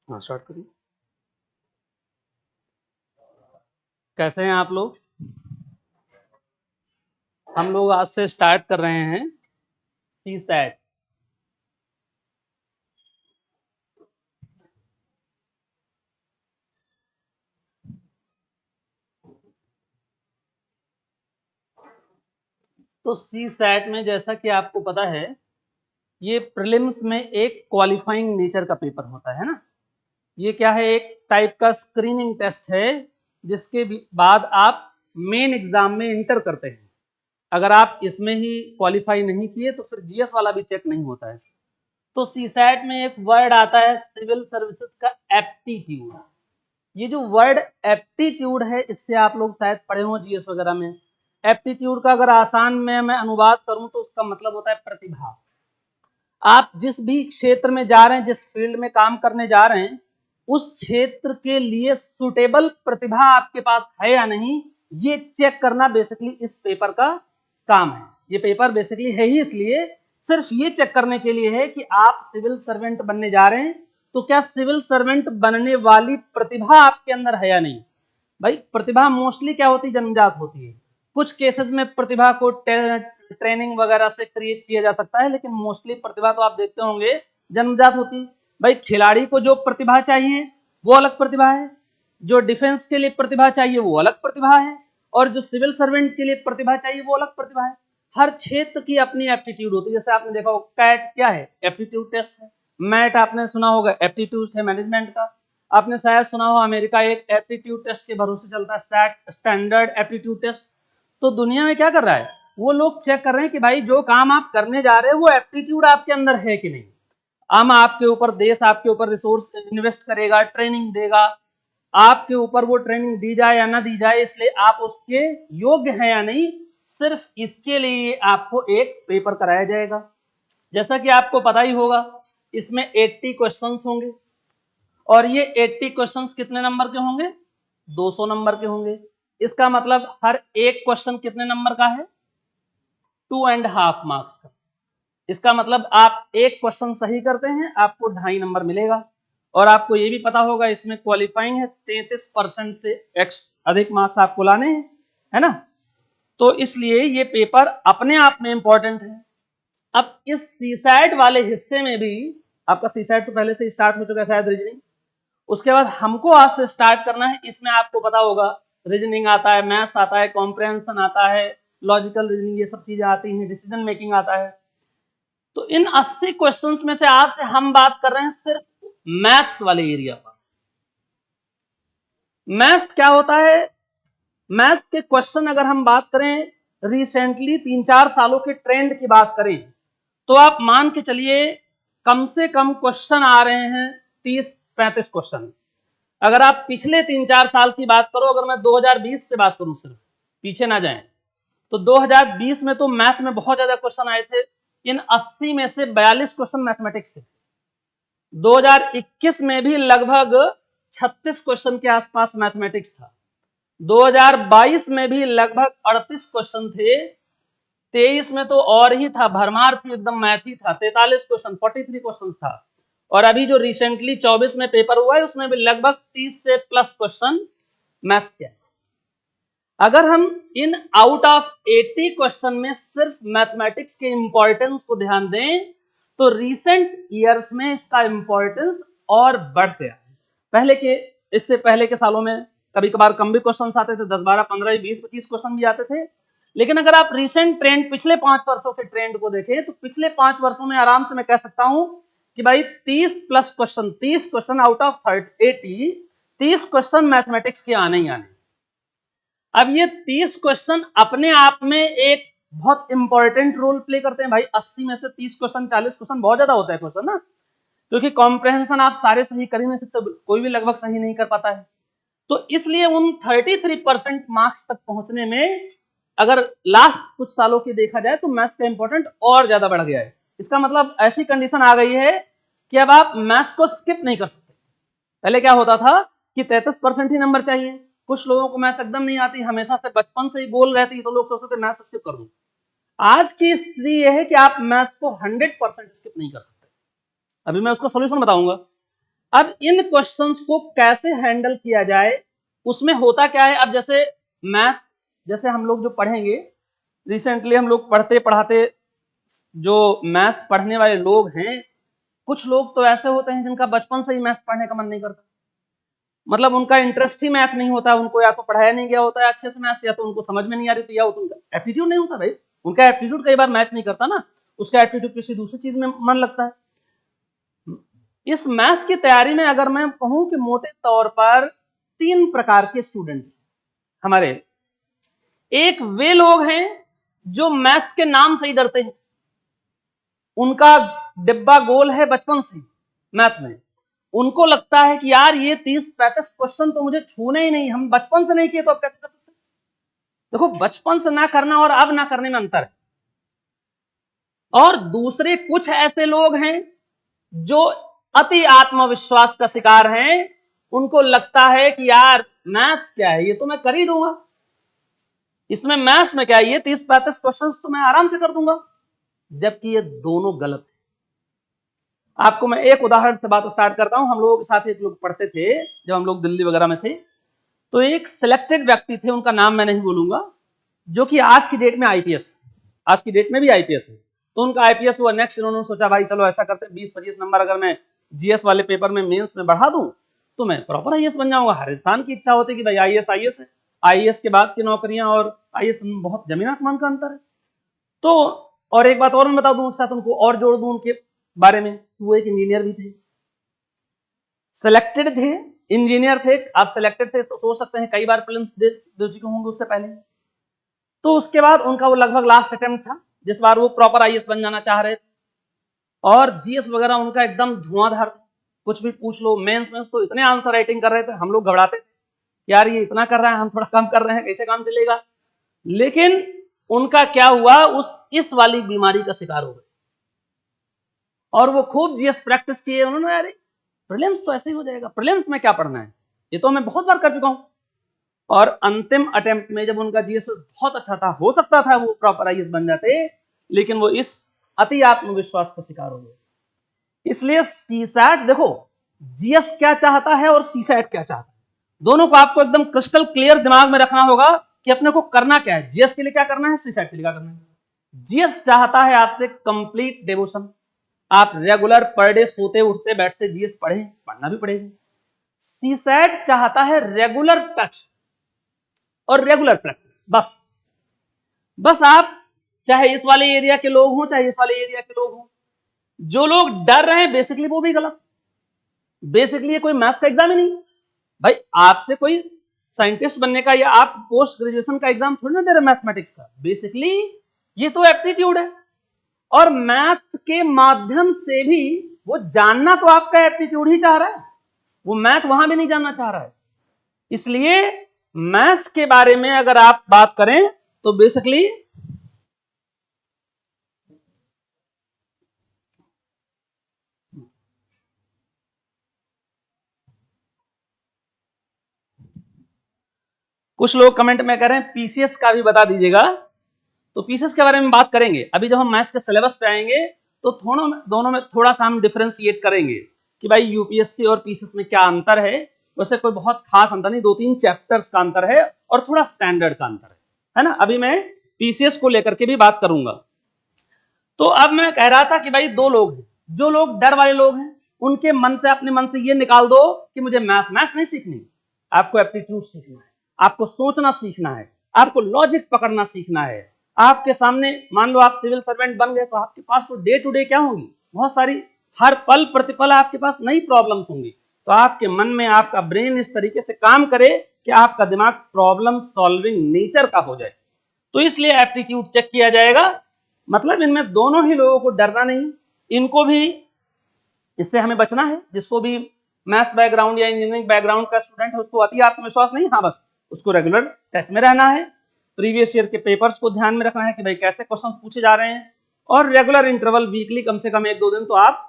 हाँ, स्टार्ट करिए। कैसे हैं आप लोग? हम लोग आज से स्टार्ट कर रहे हैं सी सैट। तो सी सैट में जैसा कि आपको पता है, ये प्रीलिम्स में एक क्वालिफाइंग नेचर का पेपर होता है ना। ये क्या है, एक टाइप का स्क्रीनिंग टेस्ट है, जिसके बाद आप मेन एग्जाम में इंटर करते हैं। अगर आप इसमें ही क्वालिफाई नहीं किए तो फिर जीएस वाला भी चेक नहीं होता है। तो सी सैट में एक वर्ड आता है सिविल सर्विसेज का एप्टीट्यूड। ये जो वर्ड एप्टीट्यूड है, इससे आप लोग शायद पढ़े हो जीएस वगैरह में। एप्टीट्यूड का अगर आसान में मैं अनुवाद करूं तो उसका मतलब होता है प्रतिभा। आप जिस भी क्षेत्र में जा रहे हैं, जिस फील्ड में काम करने जा रहे हैं, उस क्षेत्र के लिए सुटेबल प्रतिभा आपके पास है या नहीं, ये चेक करना बेसिकली इस पेपर का काम है। ये पेपर बेसिकली है ही इसलिए, सिर्फ ये चेक करने के लिए है कि आप सिविल सर्वेंट बनने जा रहे हैं, तो क्या सिविल सर्वेंट बनने वाली प्रतिभा आपके अंदर है या नहीं। भाई प्रतिभा मोस्टली क्या होती है, जन्मजात होती है। कुछ केसेस में प्रतिभा को ट्रेनिंग वगैरह से क्रिएट किया जा सकता है, लेकिन मोस्टली प्रतिभा तो आप देखते होंगे जन्मजात होती है। भाई खिलाड़ी को जो प्रतिभा चाहिए वो अलग प्रतिभा है, जो डिफेंस के लिए प्रतिभा चाहिए वो अलग प्रतिभा है, और जो सिविल सर्वेंट के लिए प्रतिभा चाहिए वो अलग प्रतिभा है। हर क्षेत्र की अपनी एप्टीट्यूड होती है। जैसे आपने देखा होगा कैट क्या है, एप्टीट्यूड टेस्ट है। मैट आपने सुना होगा, एप्टीट्यूड है मैनेजमेंट का। आपने शायद सुना हो अमेरिका एक एप्टीट्यूड टेस्ट के भरोसे चलता है, सैट स्टैंडर्ड एप्टीट्यूड टेस्ट। तो दुनिया में क्या कर रहा है, वो लोग चेक कर रहे हैं कि भाई जो काम आप करने जा रहे हैं वो एप्टीट्यूड आपके अंदर है कि नहीं। हम आपके ऊपर, देश आपके ऊपर रिसोर्स इन्वेस्ट करेगा, ट्रेनिंग देगा, आपके ऊपर वो ट्रेनिंग दी जाए या ना दी जाए, इसलिए आप उसके योग्य हैं या नहीं, सिर्फ इसके लिए आपको एक पेपर कराया जाएगा। जैसा कि आपको पता ही होगा, इसमें 80 क्वेश्चंस होंगे, और ये 80 क्वेश्चंस कितने नंबर के होंगे, 200 नंबर के होंगे। इसका मतलब हर एक क्वेश्चन कितने नंबर का है, 2.5 मार्क्स का। इसका मतलब आप एक क्वेश्चन सही करते हैं, आपको 2.5 नंबर मिलेगा। और आपको ये भी पता होगा इसमें क्वालिफाइंग है, 33% से अधिक मार्क्स आपको लाने हैं, है ना। तो इसलिए ये पेपर अपने आप में इंपॉर्टेंट है। अब इस सीसैट वाले हिस्से में भी, आपका सीसैट तो पहले से स्टार्ट हो चुका है शायद, रीजनिंग। उसके बाद हमको आज से स्टार्ट करना है। इसमें आपको पता होगा रीजनिंग आता है, मैथ्स आता है, कॉम्प्रहेंशन आता है, लॉजिकल रीजनिंग, ये सब चीजें आती हैं, डिसीजन मेकिंग आता है। तो इन 80 क्वेश्चंस में से आज से हम बात कर रहे हैं सिर्फ मैथ्स वाले एरिया पर। मैथ्स क्या होता है, मैथ्स के क्वेश्चन अगर हम बात करें रिसेंटली 3-4 सालों के ट्रेंड की बात करें, तो आप मान के चलिए कम से कम क्वेश्चन आ रहे हैं 30-35 क्वेश्चन। अगर आप पिछले 3-4 साल की बात करो, अगर मैं 2020 से बात करूं, सिर्फ पीछे ना जाएं, तो 2020 में तो मैथ में बहुत ज्यादा क्वेश्चन आए थे। इन 80 में से 42 क्वेश्चन मैथमेटिक्स थे। 2021 में भी लगभग 36 क्वेश्चन के आसपास मैथमेटिक्स था। 2022 में भी लगभग 38 क्वेश्चन थे। 23 में तो और ही था, भरमार थी एकदम, मैथ ही था, 43 क्वेश्चन, 43 क्वेश्चन था। और अभी जो रिसेंटली 24 में पेपर हुआ है, उसमें भी लगभग 30 से प्लस क्वेश्चन मैथ के। अगर हम इन आउट ऑफ 80 क्वेश्चन में सिर्फ मैथमेटिक्स के इंपॉर्टेंस को ध्यान दें, तो रीसेंट ईयर्स में इसका इंपॉर्टेंस और बढ़ गया। पहले के, इससे पहले के सालों में कभी कभार कम भी क्वेश्चन आते थे, 10, 12, 15, 20, 25 क्वेश्चन भी आते थे। लेकिन अगर आप रीसेंट ट्रेंड, पिछले 5 वर्षों के ट्रेंड को देखें, तो पिछले 5 वर्षों में आराम से मैं कह सकता हूं कि भाई 30 plus question, 30 question out of 80, 30 question mathematics के आने ही आने। अब ये 30 क्वेश्चन अपने आप में एक बहुत इंपॉर्टेंट रोल प्ले करते हैं। भाई 80 में से 30 क्वेश्चन, 40 क्वेश्चन बहुत ज्यादा होता है क्वेश्चन ना, क्योंकि कॉम्प्रहेंशन आप सारे सही कर ही नहीं सकते, कोई भी लगभग सही नहीं कर पाता है। तो इसलिए उन 33% मार्क्स तक पहुंचने में, अगर लास्ट कुछ सालों की देखा जाए, तो मैथ्स का इंपॉर्टेंट और ज्यादा बढ़ गया है। इसका मतलब ऐसी कंडीशन आ गई है कि अब आप मैथ्स को स्किप नहीं कर सकते। पहले क्या होता था कि 33% ही नंबर चाहिए, कुछ लोगों को मैथ्स एकदम नहीं आती, हमेशा से बचपन से ही गोल रहती, तो लोग सोचते थे मैथ्स स्किप कर दूं। आज की स्थिति यह है कि आप मैथ्स को 100% स्किप नहीं कर सकते। अभी मैं उसका सॉल्यूशन बताऊंगा। अब इन क्वेश्चंस को कैसे हैंडल किया जाए, उसमें होता क्या है, अब जैसे मैथ, जैसे हम लोग जो पढ़ेंगे, रिसेंटली हम लोग पढ़ते पढ़ाते, जो मैथ पढ़ने वाले लोग हैं, कुछ लोग तो ऐसे होते हैं जिनका बचपन से ही मैथ पढ़ने का मन नहीं करता, मतलब उनका इंटरेस्ट ही मैथ नहीं होता, उनको या तो पढ़ाया नहीं गया होता है अच्छे से मैथ, या तो उनको समझ में नहीं आ रही थी, या तो उनका एप्टीट्यूड नहीं होता। भाई उनका एप्टीट्यूड कई बार मैथ नहीं करता ना, उसका एप्टीट्यूड किसी दूसरी चीज में मन लगता है। इस मैथ्स की तैयारी में अगर मैं कहूं कि मोटे तौर पर 3 प्रकार के स्टूडेंट्स हमारे। एक वे लोग हैं जो मैथ्स के नाम से ही डरते हैं, उनका डिब्बा गोल है बचपन से मैथ में, उनको लगता है कि यार ये 30-35 क्वेश्चन तो मुझे छूने ही नहीं, हम बचपन से नहीं किए तो अब कैसे कर सकते। देखो बचपन से ना करना और अब ना करने में अंतर है। और दूसरे कुछ ऐसे लोग हैं जो अति आत्मविश्वास का शिकार हैं, उनको लगता है कि यार मैथ्स क्या है, ये तो मैं कर ही दूंगा, इसमें मैथ्स में क्या है, ये 30-35 क्वेश्चन तो मैं आराम से कर दूंगा, जबकि ये दोनों गलत है। आपको मैं एक उदाहरण से बात स्टार्ट करता हूं। हम लोगों के साथ एक लोग पढ़ते थे जब हम लोग दिल्ली वगैरह में थे, तो एक सिलेक्टेड व्यक्ति थे, उनका नाम मैं नहीं बोलूंगा, जो कि आज की डेट में आईपीएस, आज की डेट में भी आईपीएस है। तो उनका आईपीएस हुआ, नेक्स्ट उन्होंने सोचा भाई चलो ऐसा करते 20-25 नंबर अगर मैं जीएस वाले पेपर में मेंस में बढ़ा दूं तो मैं प्रॉपर आईएएस बन जाऊंगा। हर इंसान की इच्छा होती है कि भाई आईएएस आईएएस है, आईएएस के बाद की नौकरियां और आईएएस में बहुत जमीन आसमान का अंतर है। तो और एक बात और मैं बता दूं उनके साथ, उनको और जोड़ दूं उनके बारे में, वो एक इंजीनियर भी थे, सिलेक्टेड थे, इंजीनियर थे। आप सिलेक्टेड थे तो सोच सकते हैं कई बार प्रीलिम्स दे चुके होंगे उससे पहले। तो उसके बाद उनका वो लगभग लास्ट अटेम्प्ट था जिस बार वो प्रॉपर आईएएस बन जाना चाह रहे थे, और जीएस वगैरह उनका एकदम धुआंधार था, कुछ भी पूछ लो। मेंस में तो इतने आंसर राइटिंग कर रहे थे, हम लोग घबराते थे यार ये इतना कर रहा है, हम थोड़ा कम कर रहे हैं, कैसे काम चलेगा। लेकिन उनका क्या हुआ, इस वाली बीमारी का शिकार हो गए, और वो खूब जीएस प्रैक्टिस किए उन्होंने। यार प्रीलिम्स तो ऐसे ही हो जाएगा, प्रीलिम्स में क्या पढ़ना है, ये तो मैं बहुत बार कर चुका हूं। और अंतिम अटेम्प्ट में जब उनका जीएस बहुत अच्छा था, हो सकता था वो प्रॉपर आईएएस बन जाते, लेकिन वो इस अति आत्मविश्वास का शिकार हो गए। इसलिए सीसैट, देखो जीएस क्या चाहता है और सीसैट क्या चाहता है, दोनों को आपको एकदम क्रिस्टल क्लियर दिमाग में रखना होगा कि अपने को करना क्या है, जीएस के लिए क्या करना है, सीसैट के लिए क्या करना है। जीएस चाहता है आपसे कंप्लीट डिवोशन, आप रेगुलर पर डे सोते उठते बैठते जीएस पढ़ें, पढ़ना भी पड़ेगा। सीसैट चाहता है रेगुलर टच और रेगुलर प्रैक्टिस, बस आप चाहे इस वाले एरिया के लोग हों चाहे इस वाले एरिया के लोग हों। जो लोग डर रहे हैं बेसिकली वो भी गलत, बेसिकली ये कोई मैथ्स का एग्जाम ही नहीं भाई, आपसे कोई साइंटिस्ट बनने का या आप पोस्ट ग्रेजुएशन का एग्जाम थोड़ी ना दे रहे मैथमेटिक्स का, बेसिकली ये तो एप्टीट्यूड है, और मैथ्स के माध्यम से भी वो जानना तो आपका एप्टीट्यूड ही चाह रहा है, वो मैथ वहां भी नहीं जानना चाह रहा है। इसलिए मैथ्स के बारे में अगर आप बात करें तो बेसिकली कुछ लोग कमेंट में कह रहे हैं पीसीएस का भी बता दीजिएगा, तो पीसीएस के बारे में बात करेंगे। अभी जब हम मैथ्स के सिलेबस पे आएंगे तो दोनों में थोड़ा सा हम डिफरेंशिएट करेंगे कि भाई यूपीएससी और पीसीएस में क्या अंतर है। वैसे कोई बहुत खास अंतर नहीं, 2-3 चैप्टर्स का अंतर है और थोड़ा स्टैंडर्ड का अंतर है ना। अभी मैं पीसीएस को लेकर के भी बात करूंगा। तो अब मैं कह रहा था कि भाई दो लोग हैं, जो लोग डर वाले लोग हैं उनके मन से, अपने मन से ये निकाल दो कि मुझे मैथ्स नहीं सीखनी, आपको एप्टीट्यूड सीखना है, आपको सोचना सीखना है, आपको लॉजिक पकड़ना सीखना है। आपके सामने मान लो आप सिविल सर्वेंट बन गए तो आपके पास तो डे टू डे क्या होंगी, बहुत सारी, हर पल प्रतिपल आपके पास नई प्रॉब्लम्स होंगी। तो आपके मन में आपका ब्रेन इस तरीके से काम करे कि आपका दिमाग प्रॉब्लम सॉल्विंग नेचर का हो जाए, तो इसलिए एप्टीट्यूड चेक किया जाएगा। मतलब इनमें दोनों ही लोगों को डरना नहीं, इनको भी इससे हमें बचना है। जिसको भी मैथ्स बैकग्राउंड या इंजीनियरिंग बैकग्राउंड का स्टूडेंट है उसको अति आत्मविश्वास नहीं, हाँ बस उसको रेगुलर टच में रहना है, प्रीवियस ईयर के पेपर्स को ध्यान में रखना है कि भाई कैसे क्वेश्चन पूछे जा रहे हैं, और रेगुलर इंटरवल वीकली कम से कम 1-2 दिन तो आप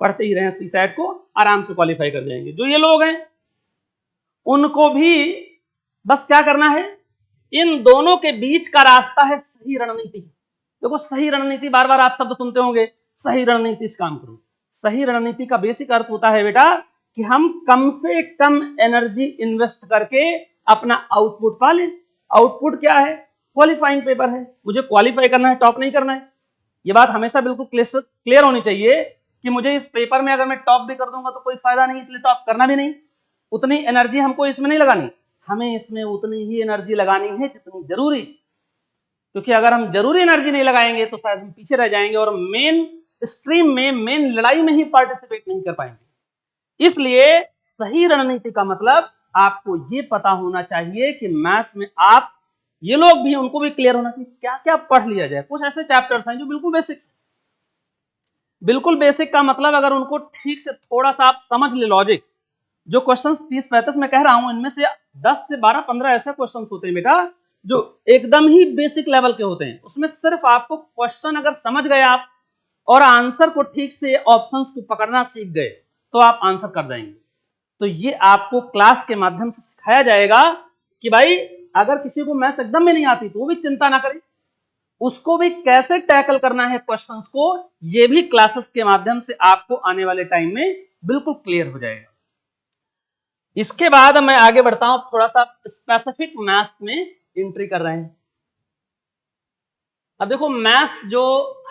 पढ़ते ही रहे, सीसैट को आराम से क्वालिफाई कर जाएंगे। जो ये लोग हैं उनको भी बस क्या करना है, इन दोनों के बीच का रास्ता है सही रणनीति। देखो सही रणनीति, बार बार आप शब्द सुनते होंगे, सही रणनीति से काम करो। सही रणनीति का बेसिक अर्थ होता है बेटा कि हम कम से कम एनर्जी इन्वेस्ट करके अपना आउटपुट पा लें। आउटपुट क्या है? क्वालिफाइंग पेपर है, मुझे क्वालिफाई करना है, टॉप नहीं करना है। ये बात हमेशा बिल्कुल क्लियर होनी चाहिए कि मुझे इस पेपर में अगर मैं टॉप भी कर दूंगा तो कोई फायदा नहीं, इसलिए टॉप करना भी नहीं। उतनी एनर्जी हमको इसमें नहीं लगानी, हमें इसमें उतनी ही एनर्जी लगानी है जितनी जरूरी, क्योंकि अगर हम जरूरी एनर्जी नहीं लगाएंगे तो शायद हम पीछे रह जाएंगे और मेन स्ट्रीम में, मेन लड़ाई में ही पार्टिसिपेट नहीं कर पाएंगे। इसलिए सही रणनीति का मतलब आपको ये पता होना चाहिए कि मैथ्स में आप, ये लोग भी, उनको भी क्लियर होना चाहिए क्या क्या पढ़ लिया जाए। कुछ ऐसे चैप्टर्स हैं जो बिल्कुल बेसिक, बिल्कुल बेसिक का मतलब अगर उनको ठीक से थोड़ा सा आप समझ ले लॉजिक, जो क्वेश्चंस 30-35 में कह रहा हूं इनमें से 10 से 12-15 ऐसे क्वेश्चंस होते हैं बेटा जो एकदम ही बेसिक लेवल के होते हैं। उसमें सिर्फ आपको क्वेश्चन अगर समझ गए आप और आंसर को ठीक से, ऑप्शंस को पकड़ना सीख गए तो आप आंसर कर देंगे। तो ये आपको क्लास के माध्यम से सिखाया जाएगा कि भाई अगर किसी को मैथ्स एकदम में नहीं आती तो वो भी चिंता ना करे, उसको भी कैसे टैकल करना है क्वेश्चंस को, ये भी क्लासेस के माध्यम से आपको आने वाले टाइम में बिल्कुल क्लियर हो जाएगा। इसके बाद मैं आगे बढ़ता हूं, थोड़ा सा स्पेसिफिक मैथ्स में एंट्री कर रहे हैं। अब देखो मैथ्स जो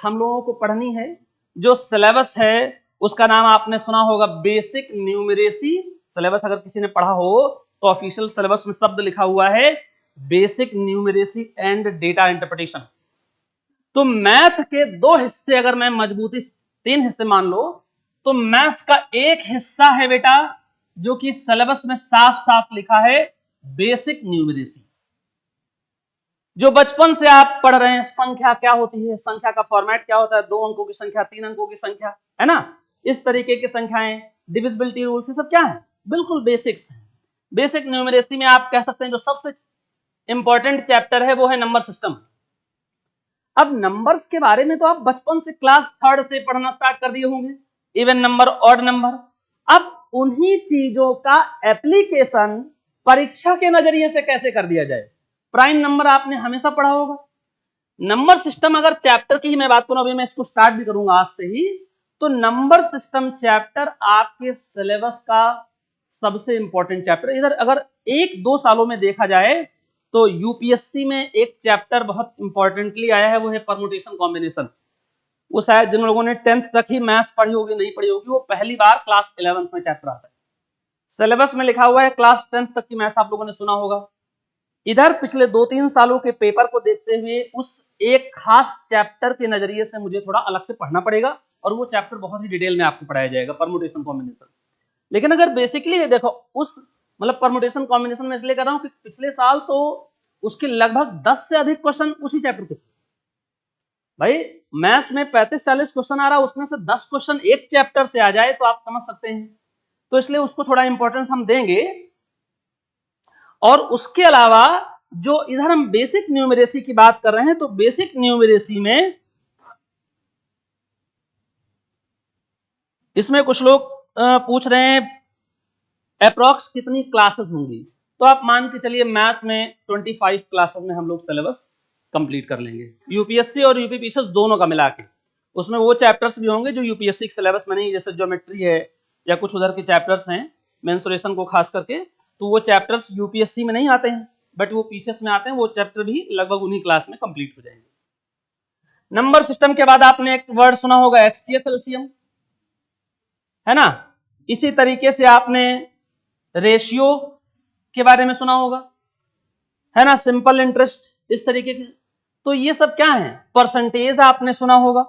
हम लोगों को पढ़नी है, जो सिलेबस है उसका नाम आपने सुना होगा बेसिक न्यूमरेसी। सिलेबस अगर किसी ने पढ़ा हो तो ऑफिशियल सिलेबस में शब्द लिखा हुआ है basic numeracy and data interpretation. तो मैथ के दो हिस्से अगर मैं मजबूती, 3 हिस्से मान लो, तो मैथ्स का एक हिस्सा है बेटा जो कि सिलेबस में साफ साफ लिखा है बेसिक न्यूमरेसी। जो बचपन से आप पढ़ रहे हैं, संख्या क्या होती है, संख्या का फॉर्मेट क्या होता है, 2 अंकों की संख्या, 3 अंकों की संख्या, है ना, इस तरीके की संख्याएं, डिविजिबिलिटी रूल्स, ये सब क्या है, बिल्कुल बेसिक्स है। बेसिक न्यूमरेसी में आप कह सकते हैं जो सबसे इंपॉर्टेंट चैप्टर है वो है नंबर सिस्टम। अब नंबर्स के बारे में तो आप बचपन से क्लास 3rd से पढ़ना स्टार्ट कर दिए होंगे, इवन नंबर, ऑड नंबर। अब उन्हीं चीजों का एप्लीकेशन परीक्षा के नजरिए से कैसे कर दिया जाए, प्राइम नंबर आपने हमेशा पढ़ा होगा। नंबर सिस्टम अगर चैप्टर की ही मैं बात करूं, अभी मैं इसको स्टार्ट भी करूंगा आज से ही, तो नंबर सिस्टम चैप्टर आपके सिलेबस का सबसे इंपॉर्टेंट चैप्टर। इधर अगर 1-2 सालों में देखा जाए तो यूपीएससी में एक चैप्टर बहुत इंपॉर्टेंटली आया है, वो है परमुटेशन कॉम्बिनेशन। वो शायद जिन लोगों ने 10th तक ही मैथ्स पढ़ी होगी, नहीं पढ़ी होगी, वो पहली बार क्लास 11th में चैप्टर आता है। सिलेबस में लिखा हुआ है क्लास 10th तक की मैथ्स आप लोगों ने सुना होगा। इधर पिछले 2-3 सालों के पेपर को देखते हुए उस एक खास चैप्टर के नजरिए से मुझे थोड़ा अलग से पढ़ना पड़ेगा और वो चैप्टर बहुत ही डिटेल में आपको पढ़ाया जाएगा, परमुटेशन कॉम्बिनेशन। लेकिन अगर बेसिकली देखो, उस मतलब परमुटेशन कॉम्बिनेशन में इसलिए कर रहा हूं कि पिछले साल तो उसके लगभग 10 से अधिक क्वेश्चन उसी चैप्टर के। भाई मैथ्स में 35-40 क्वेश्चन आ रहा है, उसमें से 10 क्वेश्चन एक चैप्टर से आ जाए तो आप समझ सकते हैं। तो इसलिए उसको थोड़ा इंपॉर्टेंस हम देंगे। और उसके अलावा जो इधर हम बेसिक न्यूमरेसी की बात कर रहे हैं, तो बेसिक न्यूमरेसी में इसमें कुछ लोग पूछ रहे हैं अप्रॉक्स कितनी क्लासेस होंगी। तो आप मान के चलिए मैथ्स में 25 क्लासेस में हम लोग सिलेबस कंप्लीट कर लेंगे, यूपीएससी और यूपीपीसीएस दोनों का मिला के। उसमें वो चैप्टर्स भी होंगे जो यूपीएससी के सिलेबस में नहीं, जैसे ज्योमेट्री है या कुछ उधर के चैप्टर्स हैं, मेंसुरेशन को खास करके, तो वो चैप्टर्स यूपीएससी में नहीं आते हैं बट वो पीसीएस में आते हैं। वो चैप्टर भी लगभग उन्हीं क्लास में कंप्लीट हो जाएंगे। नंबर सिस्टम के बाद आपने एक वर्ड सुना होगा एचसीएफ एलसीएम, है ना। इसी तरीके से आपने रेशियो के बारे में सुना होगा, है ना, सिंपल इंटरेस्ट, इस तरीके के। तो ये सब क्या है, परसेंटेज आपने सुना होगा।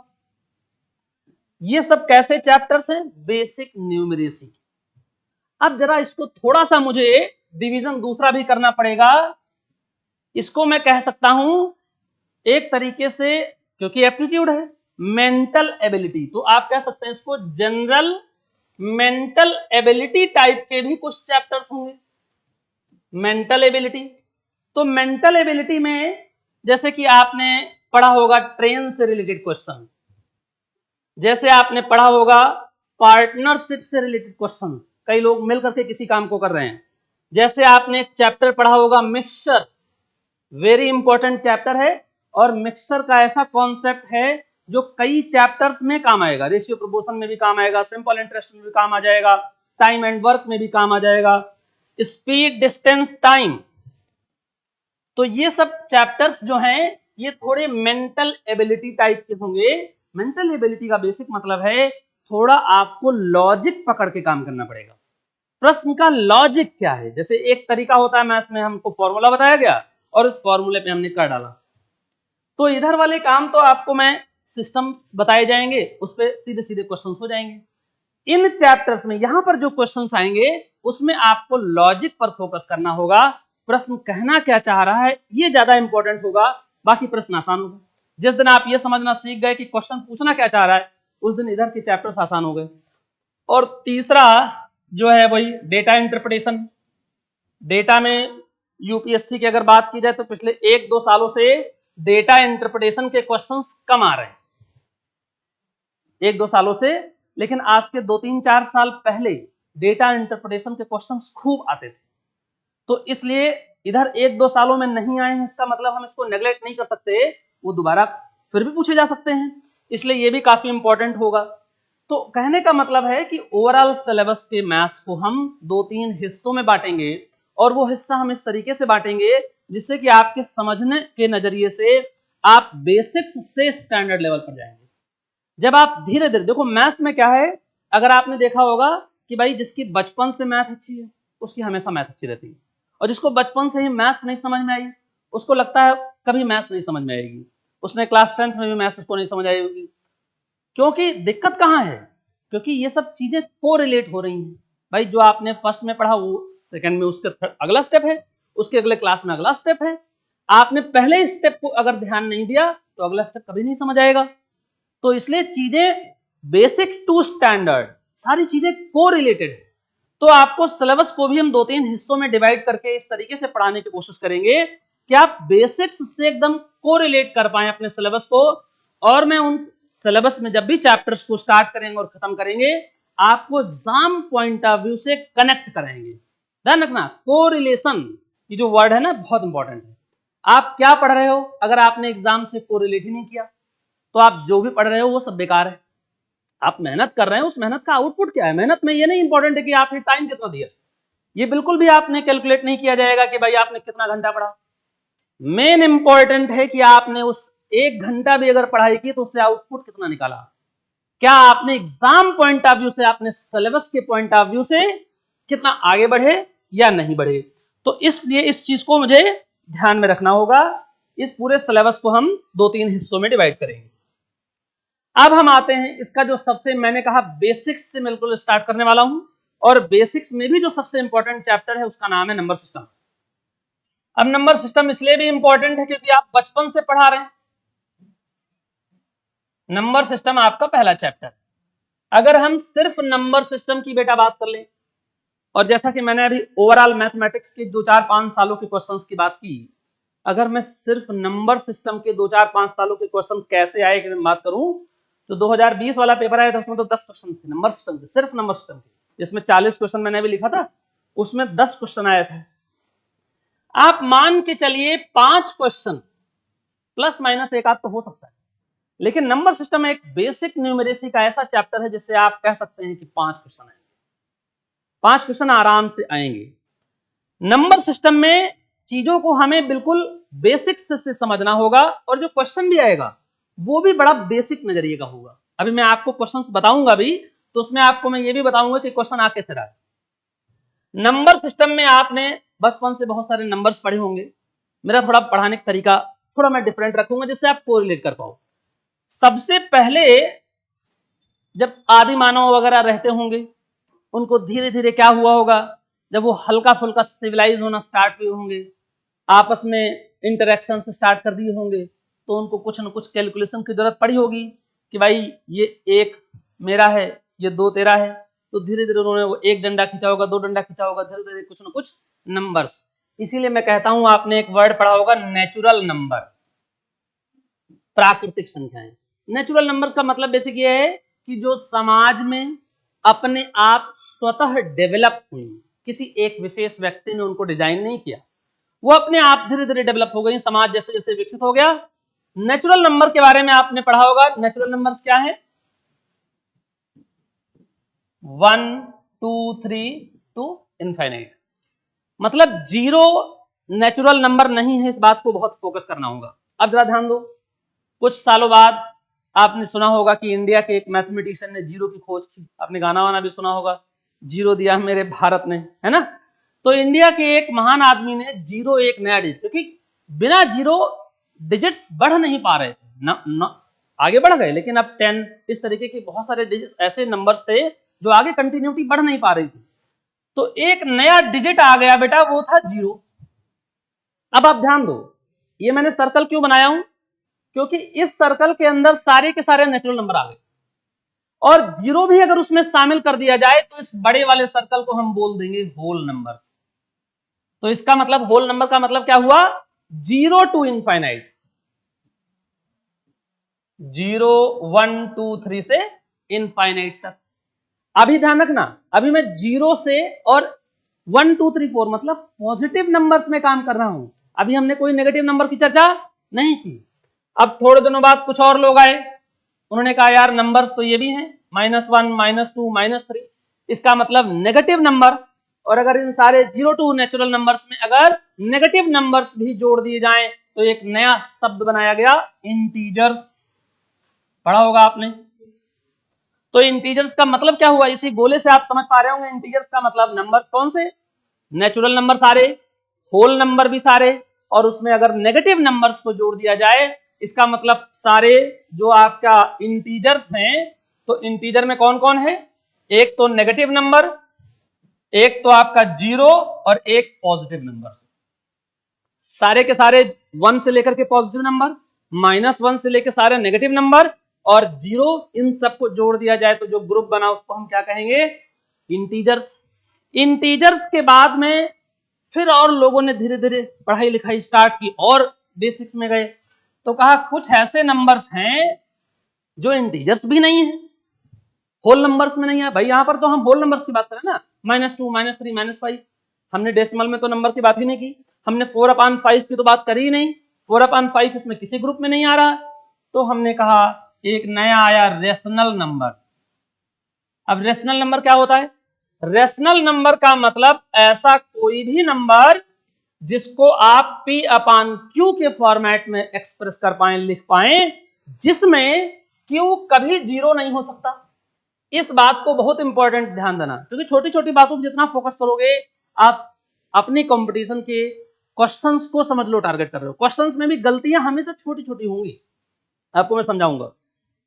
ये सब कैसे चैप्टर्स हैं, बेसिक न्यूमरेसी। अब जरा इसको थोड़ा सा मुझे डिवीजन दूसरा भी करना पड़ेगा। इसको मैं कह सकता हूं एक तरीके से, क्योंकि एप्टीट्यूड है, मेंटल एबिलिटी, तो आप कह सकते हैं इसको जनरल मेंटल एबिलिटी टाइप के भी कुछ चैप्टर्स होंगे। मेंटल एबिलिटी, तो मेंटल एबिलिटी में जैसे कि आपने पढ़ा होगा ट्रेन से रिलेटेड क्वेश्चन, जैसे आपने पढ़ा होगा पार्टनरशिप से रिलेटेड क्वेश्चन, कई लोग मिलकर के किसी काम को कर रहे हैं। जैसे आपने एक चैप्टर पढ़ा होगा मिक्सचर, वेरी इंपॉर्टेंट चैप्टर है, और मिक्सचर का ऐसा कॉन्सेप्ट है जो कई चैप्टर्स में काम आएगा, रेशियो प्रोपोर्शन में भी काम आएगा, सिंपल इंटरेस्ट में भी काम आ जाएगा, टाइम एंड वर्क में भी काम आ जाएगा, स्पीड, डिस्टेंस, टाइम। तो ये सब चैप्टर्स जो हैं ये थोड़े मेंटल एबिलिटी टाइप के होंगे। मेंटल एबिलिटी का बेसिक मतलब है थोड़ा आपको लॉजिक पकड़ के काम करना पड़ेगा। प्रश्न का लॉजिक क्या है, जैसे एक तरीका होता है मैथ्स में, हमको फॉर्मूला बताया गया और उस फॉर्मूले पे हमने कर डाला, तो इधर वाले काम तो आपको मैं सिस्टम बताए जाएंगे, उस पर सीधे सीधे क्वेश्चन हो जाएंगे। इन चैप्टर्स में यहां पर जो क्वेश्चंस आएंगे उसमें आपको लॉजिक पर फोकस करना होगा, प्रश्न कहना क्या चाह रहा है ये ज्यादा इंपॉर्टेंट होगा, बाकी प्रश्न आसान होगा। जिस दिन आप ये समझना सीख गए कि क्वेश्चन पूछना क्या चाह रहा है, उस दिन इधर के चैप्टर्स आसान हो गए। और तीसरा जो है वही डेटा इंटरप्रिटेशन। डेटा में यूपीएससी की अगर बात की जाए तो पिछले 1-2 सालों से डेटा इंटरप्रिटेशन के क्वेश्चंस कम आ रहे हैं, 1-2 सालों से, लेकिन आज के 2-3-4 साल पहले डेटा इंटरप्रिटेशन के क्वेश्चंस खूब आते थे। तो इसलिए इधर 1-2 सालों में नहीं आए हैं इसका मतलब हम इसको नेगलेक्ट नहीं कर सकते, वो दोबारा फिर भी पूछे जा सकते हैं, इसलिए ये भी काफी इंपॉर्टेंट होगा। तो कहने का मतलब है कि ओवरऑल सिलेबस के मैथ्स को हम 2-3 हिस्सों में बांटेंगे, और वो हिस्सा हम इस तरीके से बांटेंगे जिससे कि आपके समझने के नजरिए से आप बेसिक्स से स्टैंडर्ड लेवल पर जाएंगे। जब आप धीरे धीरे देखो, मैथ्स में क्या है, अगर आपने देखा होगा कि भाई जिसकी बचपन से मैथ अच्छी है उसकी हमेशा मैथ अच्छी रहती है, और जिसको बचपन से ही मैथ्स नहीं समझ में आई उसको लगता है कभी मैथ्स नहीं समझ में आएगी, उसने क्लास 10th में भी मैथ्स उसको नहीं समझ आई होगी। क्योंकि दिक्कत कहाँ है, क्योंकि ये सब चीजें कोरिलेट हो रही हैं। भाई जो आपने फर्स्ट में पढ़ा वो सेकंड में उसका अगला स्टेप है, उसके अगले क्लास में अगला स्टेप है। आपने पहले स्टेप को अगर ध्यान नहीं दिया तो अगला स्टेप कभी नहीं समझ आएगा। तो इसलिए चीजें बेसिक टू स्टैंडर्ड, सारी चीजें कोरिलेटेड है। तो आपको सिलेबस को भी हम 2-3 हिस्सों में डिवाइड करके इस तरीके से पढ़ाने की कोशिश करेंगे कि आप बेसिक्स से एकदम कोरिलेट कर पाए अपने सिलेबस को, और मैं उन सिलेबस में जब भी चैप्टर्स को स्टार्ट करेंगे और खत्म करेंगे आपको एग्जाम पॉइंट ऑफ व्यू से कनेक्ट कराएंगे। ध्यान रखना, कोरिलेशन ये जो वर्ड है ना बहुत इंपॉर्टेंट है। आप क्या पढ़ रहे हो, अगर आपने एग्जाम से कोरिलेट ही नहीं किया तो आप जो भी पढ़ रहे हो वो सब बेकार है। आप मेहनत कर रहे हैं, उस मेहनत का आउटपुट क्या है। मेहनत में ये नहीं इंपॉर्टेंट है कि आपने टाइम कितना दिया, ये बिल्कुल भी आपने कैलकुलेट नहीं किया जाएगा कि भाई आपने कितना घंटा पढ़ा। मेन इंपॉर्टेंट है कि आपने उस 1 घंटा भी अगर पढ़ाई की तो उससे आउटपुट कितना निकाला, क्या आपने एग्जाम पॉइंट ऑफ व्यू से, आपने सिलेबस के पॉइंट ऑफ व्यू से कितना आगे बढ़े या नहीं बढ़े। तो इसलिए इस चीज को मुझे ध्यान में रखना होगा। इस पूरे सिलेबस को हम 2-3 हिस्सों में डिवाइड करेंगे। अब हम आते हैं इसका जो सबसे, मैंने कहा बेसिक्स से बिल्कुल स्टार्ट करने वाला हूं, और बेसिक्स में भी जो सबसे इंपॉर्टेंट चैप्टर है उसका नाम है नंबर सिस्टम। अब नंबर सिस्टम इसलिए भी इंपॉर्टेंट है क्योंकि आप बचपन से पढ़ा रहे हैं। नंबर सिस्टम आपका पहला चैप्टर। अगर हम सिर्फ नंबर सिस्टम की बेटा बात कर लें, और जैसा कि मैंने अभी ओवरऑल मैथमेटिक्स के 2-4-5 सालों के क्वेश्चंस की बात की, अगर मैं सिर्फ नंबर सिस्टम के 2-4-5 सालों के क्वेश्चन कैसे आए की बात करूं तो 2020 वाला पेपर आया था उसमें तो 10 क्वेश्चन थे नंबर सिस्टम के, सिर्फ नंबर सिस्टम के, जिसमें 40 क्वेश्चन मैंने भी लिखा था, उसमें 10 क्वेश्चन आए थे। आप मान के चलिए 5 क्वेश्चन प्लस माइनस एक आध तो हो सकता है, लेकिन नंबर सिस्टम एक बेसिक न्यूमेरेसी का ऐसा चैप्टर है जिससे आप कह सकते हैं कि 5 क्वेश्चन आएंगे, 5 क्वेश्चन आराम से आएंगे। नंबर सिस्टम में चीजों को हमें बिल्कुल बेसिक्स से समझना होगा, और जो क्वेश्चन भी आएगा वो भी बड़ा बेसिक नजरिए का होगा। अभी मैं आपको क्वेश्चंस बताऊंगा भी तो उसमें आपको मैं ये भी बताऊंगा कि क्वेश्चन आ कैसे रहा है। नंबर सिस्टम में आपने बचपन से बहुत सारे नंबर्स पढ़े होंगे, मेरा थोड़ा पढ़ाने का तरीका थोड़ा मैं डिफरेंट रखूंगा जिससे आप कोरिलेट कर पाओ। सबसे पहले जब आदि मानव वगैरह रहते होंगे उनको धीरे धीरे क्या हुआ होगा, जब वो हल्का फुल्का सिविलाइज होना स्टार्ट हुए होंगे, आपस में इंटरेक्शन स्टार्ट कर दिए होंगे, तो उनको कुछ न कुछ कैलकुलेशन की जरूरत पड़ी होगी कि भाई ये 1 मेरा है, ये 2 तेरा है। तो धीरे धीरे उन्होंने वो 1 डंडा खींचा होगा, 2 डंडा खींचा होगा, धीरे धीरे कुछ न कुछ नंबर्स। इसीलिए मैं कहता हूं आपने एक वर्ड पढ़ा होगा नेचुरल नंबर, प्राकृतिक संख्याएं। नेचुरल नंबर्स का मतलब बेसिक ये है कि जो समाज में अपने आप स्वतः डेवलप हुई, किसी एक विशेष व्यक्ति ने उनको डिजाइन नहीं किया, वो अपने आप धीरे धीरे डेवलप हो गई। समाज जैसे जैसे विकसित हो गया। नेचुरल नंबर के बारे में आपने पढ़ा होगा। नेचुरल नंबर्स क्या है? 1, 2 3 टू इनफाइनाइट। मतलब जीरो नेचुरल नंबर नहीं है, इस बात को बहुत फोकस करना होगा। अब जरा ध्यान दो, कुछ सालों बाद आपने सुना होगा कि इंडिया के एक मैथमेटिशियन ने जीरो की खोज की, आपने गाना वाना भी सुना होगा, जीरो दिया मेरे भारत ने, है ना। तो इंडिया के एक महान आदमी ने जीरो एक नया डिजिट, क्योंकि बिना जीरो डिजिट्स बढ़ नहीं पा रहे थे न, आगे बढ़ गए लेकिन अब 10 इस तरीके के बहुत सारे डिजिट्स ऐसे नंबर्स थे जो आगे कंटिन्यूटी बढ़ नहीं पा रही थी। तो एक नया डिजिट आ गया बेटा, वो था जीरो। अब आप ध्यान दो, ये मैंने सर्कल क्यों बनाया हूं, क्योंकि इस सर्कल के अंदर सारे के सारे नेचुरल नंबर आ गए और जीरो भी अगर उसमें शामिल कर दिया जाए तो इस बड़े वाले सर्कल को हम बोल देंगे होल नंबर। तो इसका मतलब होल नंबर का मतलब क्या हुआ, 0 टू इनफाइनाइट, 0 1 2 3 से इनफाइनाइट तक। अभी ध्यान रखना, अभी मैं 0 से और 1 2 3 4 मतलब पॉजिटिव नंबर्स में काम कर रहा हूं, अभी हमने कोई नेगेटिव नंबर की चर्चा नहीं की। अब थोड़े दिनों बाद कुछ और लोग आए, उन्होंने कहा यार नंबर्स तो ये भी हैं, -1 -2 -3, इसका मतलब नेगेटिव नंबर। और अगर इन सारे 0 टू नेचुरल नंबर्स में अगर नेगेटिव नंबर्स भी जोड़ दिए जाएं तो एक नया शब्द बनाया गया, इंटीजर्स। पढ़ा होगा आपने। तो इंटीजर्स का मतलब क्या हुआ, इसी गोले से आप समझ पा रहे होंगे। इंटीजर्स का मतलब नंबर कौन से, नेचुरल नंबर सारे, होल नंबर भी सारे, और उसमें अगर नेगेटिव नंबर्स को जोड़ दिया जाए, इसका मतलब सारे जो आपका इंटीजर्स हैं। तो इंटीजर में कौन कौन है, एक तो नेगेटिव नंबर, एक तो आपका जीरो और एक पॉजिटिव नंबर। सारे के सारे 1 से लेकर के पॉजिटिव नंबर, -1 से लेकर सारे नेगेटिव नंबर और जीरो, इन सबको जोड़ दिया जाए तो जो ग्रुप बना उसको हम क्या कहेंगे, इंटीजर्स। इंटीजर्स के बाद में फिर और लोगों ने धीरे धीरे पढ़ाई लिखाई स्टार्ट की और बेसिक्स में गए, तो कहा कुछ ऐसे नंबर्स हैं जो इंटीजर्स भी नहीं है, होल नंबर्स में नहीं है। भाई यहां पर तो हम होल नंबर्स की बात करें ना, -2 -3 -5, हमने डेसिमल में तो नंबर की बात ही नहीं की, हमने 4/5 की तो बात करी ही नहीं, 4/5 इसमें किसी ग्रुप में नहीं आ रहा। तो हमने कहा एक नया आया रेशनल नंबर। अब रेशनल नंबर क्या होता है, रेशनल नंबर का मतलब ऐसा कोई भी नंबर जिसको आप P/Q के फॉर्मेट में एक्सप्रेस कर पाए, लिख पाए, जिसमें Q कभी जीरो नहीं हो सकता। इस बात को बहुत इंपॉर्टेंट ध्यान देना, क्योंकि छोटी छोटी बातों पर जितना फोकस करोगे आप अपनी कंपटीशन के क्वेश्चंस को समझ लो, टारगेट कर रहे हो। क्वेश्चंस में भी गलतियां हमेशा छोटी छोटी होंगी, आपको मैं समझाऊंगा।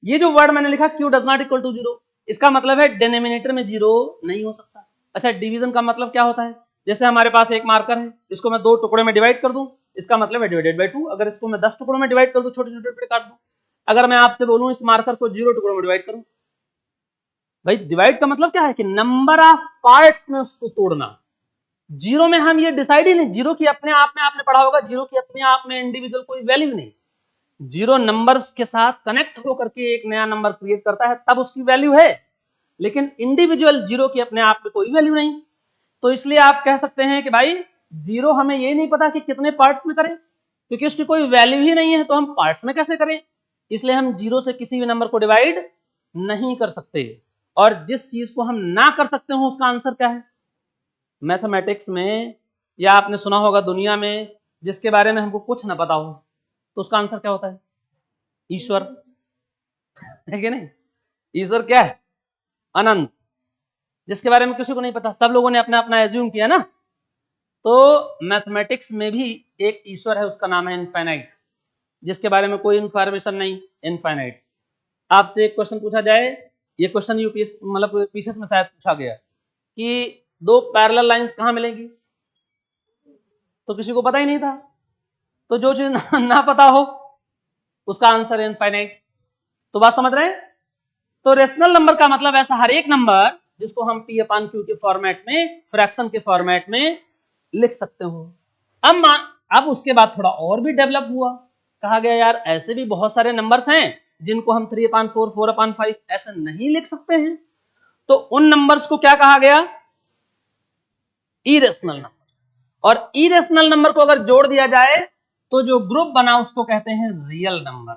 ये जो वर्ड मैंने लिखा Q does not equal to zero, इसका मतलब है डिनोमिनेटर में जीरो नहीं हो सकता। अच्छा, डिवीजन का मतलब क्या होता है, जैसे हमारे पास एक मार्कर है, इसको मैं 2 टुकड़े में डिवाइड कर दूं, इसका मतलब है डिवाइडेड बाय 2। अगर इसको मैं 10 टुकड़ों में डिवाइड कर दूं, छोटे छोटे टुकड़े काट दूं, अगर मैं आपसे बोलूं इस मार्कर को 0 टुकड़ों में डिवाइड करूं, भाई डिवाइड का मतलब क्या है कि नंबर ऑफ पार्ट्स में उसको तोड़ना। जीरो में हम ये डिसाइड ही नहीं, जीरो की अपने आप में आपने पढ़ा होगा, जीरो की अपने आप में इंडिविजुअल कोई वैल्यू नहीं, जीरो नंबर्स के साथ कनेक्ट होकर के एक नया नंबर क्रिएट करता है, तब उसकी वैल्यू है, लेकिन इंडिविजुअल जीरो की अपने आप में कोई वैल्यू नहीं। तो इसलिए आप कह सकते हैं कि भाई जीरो हमें ये नहीं पता कि कितने पार्ट्स में करें, क्योंकि उसकी कोई वैल्यू ही नहीं है, तो हम पार्ट्स में कैसे करें, इसलिए हम जीरो से किसी भी नंबर को डिवाइड नहीं कर सकते। और जिस चीज को हम ना कर सकते हो उसका आंसर क्या है, मैथमेटिक्स में या आपने सुना होगा दुनिया में, जिसके बारे में हमको कुछ ना पता हो तो उसका आंसर क्या होता है, ईश्वर, है कि नहीं। ईश्वर क्या है, अनंत, जिसके बारे में किसी को नहीं पता, सब लोगों ने अपना अपना एज्यूम किया ना। तो मैथमेटिक्स में भी एक ईश्वर है, उसका नाम है इनफाइनाइट, जिसके बारे में कोई इंफॉर्मेशन नहीं, इनफाइनाइट। आपसे एक क्वेश्चन पूछा जाए, ये क्वेश्चन यूपीएस मतलब पीसीएस में शायद पूछा गया कि 2 पैरेलल लाइंस कहां मिलेंगी, तो किसी को पता ही नहीं था। तो जो चीज ना पता हो उसका आंसर इनफाइनाइट। तो बात समझ रहे हैं। तो रेशनल नंबर का मतलब ऐसा हर एक नंबर जिसको हम P/Q के फॉर्मेट में, फ्रैक्शन के फॉर्मेट में लिख सकते हो। अब उसके बाद थोड़ा और भी डेवलप हुआ, कहा गया यार ऐसे भी बहुत सारे नंबर्स हैं जिनको हम 3/4 4/5 ऐसे नहीं लिख सकते हैं। तो उन नंबर्स को क्या कहा गया, इरेशनल नंबर। और इरेशनल नंबर को अगर जोड़ दिया जाए तो जो ग्रुप बना उसको कहते हैं रियल नंबर।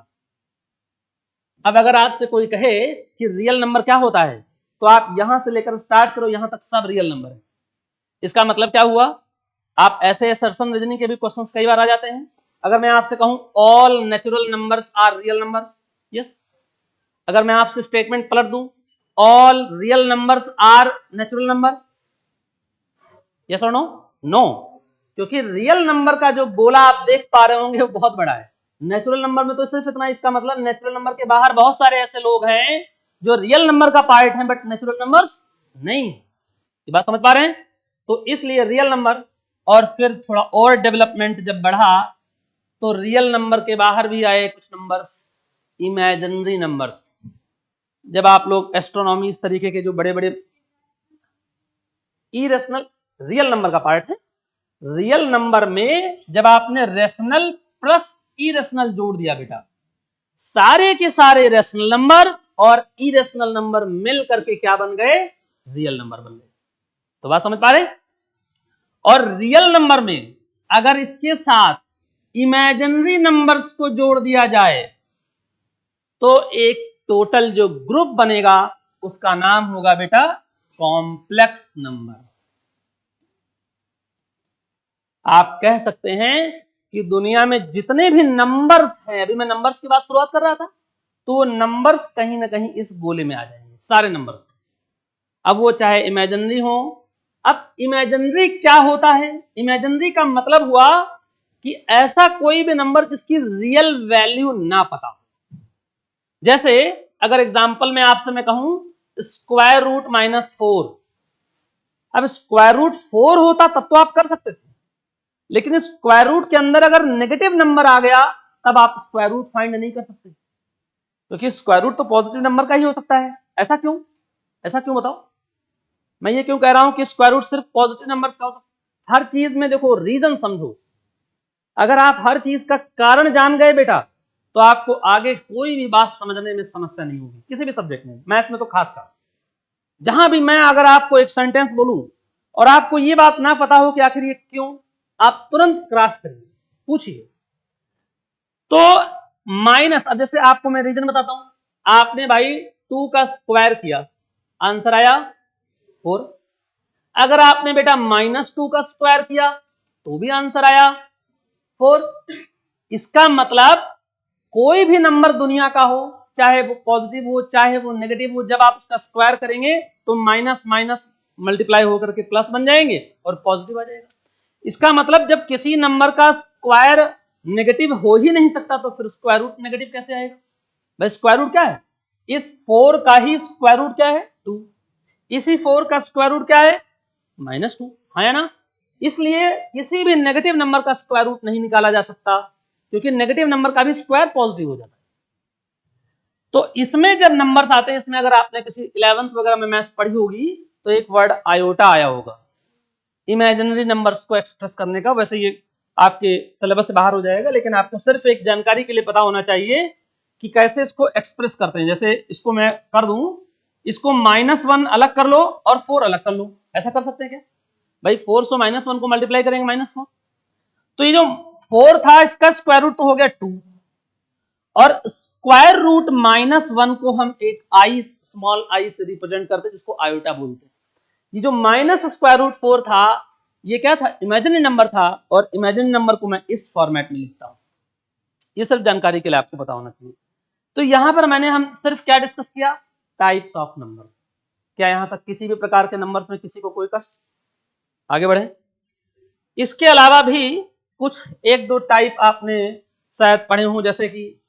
अब अगर आपसे कोई कहे कि रियल नंबर क्या होता है, तो आप यहां से लेकर स्टार्ट करो यहां तक सब रियल नंबर है। इसका मतलब क्या हुआ, आप ऐसे असर्शन रीजनिंग के भी क्वेश्चंस कई बार आ जाते हैं। अगर मैं आपसे कहूं all natural numbers are real number, yes. अगर मैं आपसे स्टेटमेंट पलट दूं all real numbers are natural number, yes और नो, नो, क्योंकि रियल नंबर का जो गोला आप देख पा रहे होंगे वो बहुत बड़ा है। नेचुरल नंबर में तो सिर्फ इतना, इसका मतलब नेचुरल नंबर के बाहर बहुत सारे ऐसे लोग हैं जो रियल नंबर का पार्ट है बट नेचुरल नंबर्स नहीं। ये बात समझ पा रहे हैं? तो इसलिए रियल नंबर, और फिर थोड़ा और डेवलपमेंट जब बढ़ा तो रियल नंबर के बाहर भी आए कुछ नंबर्स, इमेजिनरी नंबर्स। जब आप लोग एस्ट्रोनॉमी इस तरीके के जो बड़े बड़े इरेशनल रियल नंबर का पार्ट है, रियल नंबर में जब आपने रेशनल प्लस इरेशनल जोड़ दिया बेटा, सारे के सारे रेशनल नंबर और इरेशनल नंबर मिल करके क्या बन गए, रियल नंबर बन गए। तो बात समझ पा रहे? और रियल नंबर में अगर इसके साथ इमेजिनरी नंबर्स को जोड़ दिया जाए तो एक टोटल जो ग्रुप बनेगा उसका नाम होगा बेटा कॉम्प्लेक्स नंबर। आप कह सकते हैं कि दुनिया में जितने भी नंबर्स हैं, अभी मैं नंबर्स की बात शुरुआत कर रहा था, तो नंबर्स कहीं ना कहीं इस गोले में आ जाएंगे, सारे नंबर्स। अब वो चाहे इमेजिनरी हो। अब इमेजिनरी क्या होता है? इमेजिनरी का मतलब हुआ कि ऐसा कोई भी नंबर जिसकी रियल वैल्यू ना पता हो। जैसे अगर एग्जांपल में आपसे मैं कहूं स्क्वायर रूट -4, अब स्क्वायर रूट 4 होता तब तो आप कर सकते थे, लेकिन स्क्वायर रूट के अंदर अगर नेगेटिव नंबर आ गया तब आप स्क्वायर रूट फाइंड नहीं कर सकते, क्योंकि स्क्वायर रूट तो पॉजिटिव नंबर का ही हो सकता है। ऐसा क्यों? ऐसा क्यों बताओ? मैं ये क्यों कह रहा हूं कि स्क्वायर रूट सिर्फ पॉजिटिव नंबर्स का हो सकता है? हर चीज में देखो रीजन समझो। अगर आप हर चीज का कारण जान गए बेटा तो आपको आगे कोई भी बात समझने में समस्या नहीं होगी, किसी भी सब्जेक्ट में, मैथ्स में तो खासकर। जहां भी मैं अगर आपको एक सेंटेंस बोलूं और आपको ये बात ना पता हो कि आखिर ये क्यों, आप तुरंत क्रॉस करिए, पूछिए। तो माइनस, अब जैसे आपको मैं रीजन बताता हूं, आपने भाई 2 का स्क्वायर किया, आंसर आया 4। अगर आपने बेटा -2 का स्क्वायर किया तो भी आंसर आया 4। इसका मतलब कोई भी नंबर दुनिया का हो, चाहे वो पॉजिटिव हो चाहे वो नेगेटिव हो, जब आप उसका स्क्वायर करेंगे तो माइनस माइनस मल्टीप्लाई होकर के प्लस बन जाएंगे और पॉजिटिव आ जाएगा। इसका मतलब जब किसी नंबर का स्क्वायर नेगेटिव हो ही नहीं सकता तो फिर स्क्वायर रूट नेगेटिव कैसे आएगा? भाई स्क्वायर रूट क्या है? इस 4 का ही स्क्वायर रूट क्या है? 2। इसी 4 का स्क्वायर रूट क्या है? -2, है ना? इसलिए किसी भी नेगेटिव नंबर का स्क्वायर रूट नहीं निकाला जा सकता, क्योंकि नेगेटिव नंबर का भी स्क्वायर पॉजिटिव हो जाता है। तो इसमें जब नंबर्स आते हैं, इसमें अगर आपने किसी 11th वगैरह में मैथ्स पढ़ी होगी तो एक वर्ड आयोटा आया होगा इमेजिनरी नंबर्स को एक्सप्रेस करने का। वैसे ये आपके सिलेबस से बाहर हो जाएगा, लेकिन आपको सिर्फ एक जानकारी के लिए पता होना चाहिए कि कैसे इसको एक्सप्रेस करते हैं। जैसे इसको मैं कर दूं, इसको -1 अलग कर लो और 4 अलग कर लो, ऐसा कर सकते हैं क्या? भाई 4 से -1 को मल्टीप्लाई करेंगे -4, तो ये जो 4 था इसका स्क्वायर रूट तो हो गया 2, और स्क्वायर रूट -1 को हम एक आई, स्मॉल आई से रिप्रेजेंट करते हैं, जिसको आयोटा बोलते हैं। ये जो माइनस स्क्वायर रूट 4 था, ये क्या था? इमेजिनरी नंबर था, और इमेजिनरी नंबर को मैं इस फॉर्मेट में लिखता हूं। ये सिर्फ जानकारी के लिए आपको पता होना चाहिए। तो यहां पर हम सिर्फ क्या डिस्कस किया? Types of number. क्या यहां तक किसी भी प्रकार के नंबर्स में किसी को कोई कष्ट? आगे बढ़े। इसके अलावा भी कुछ 1-2 टाइप आपने शायद पढ़े हों, जैसे कि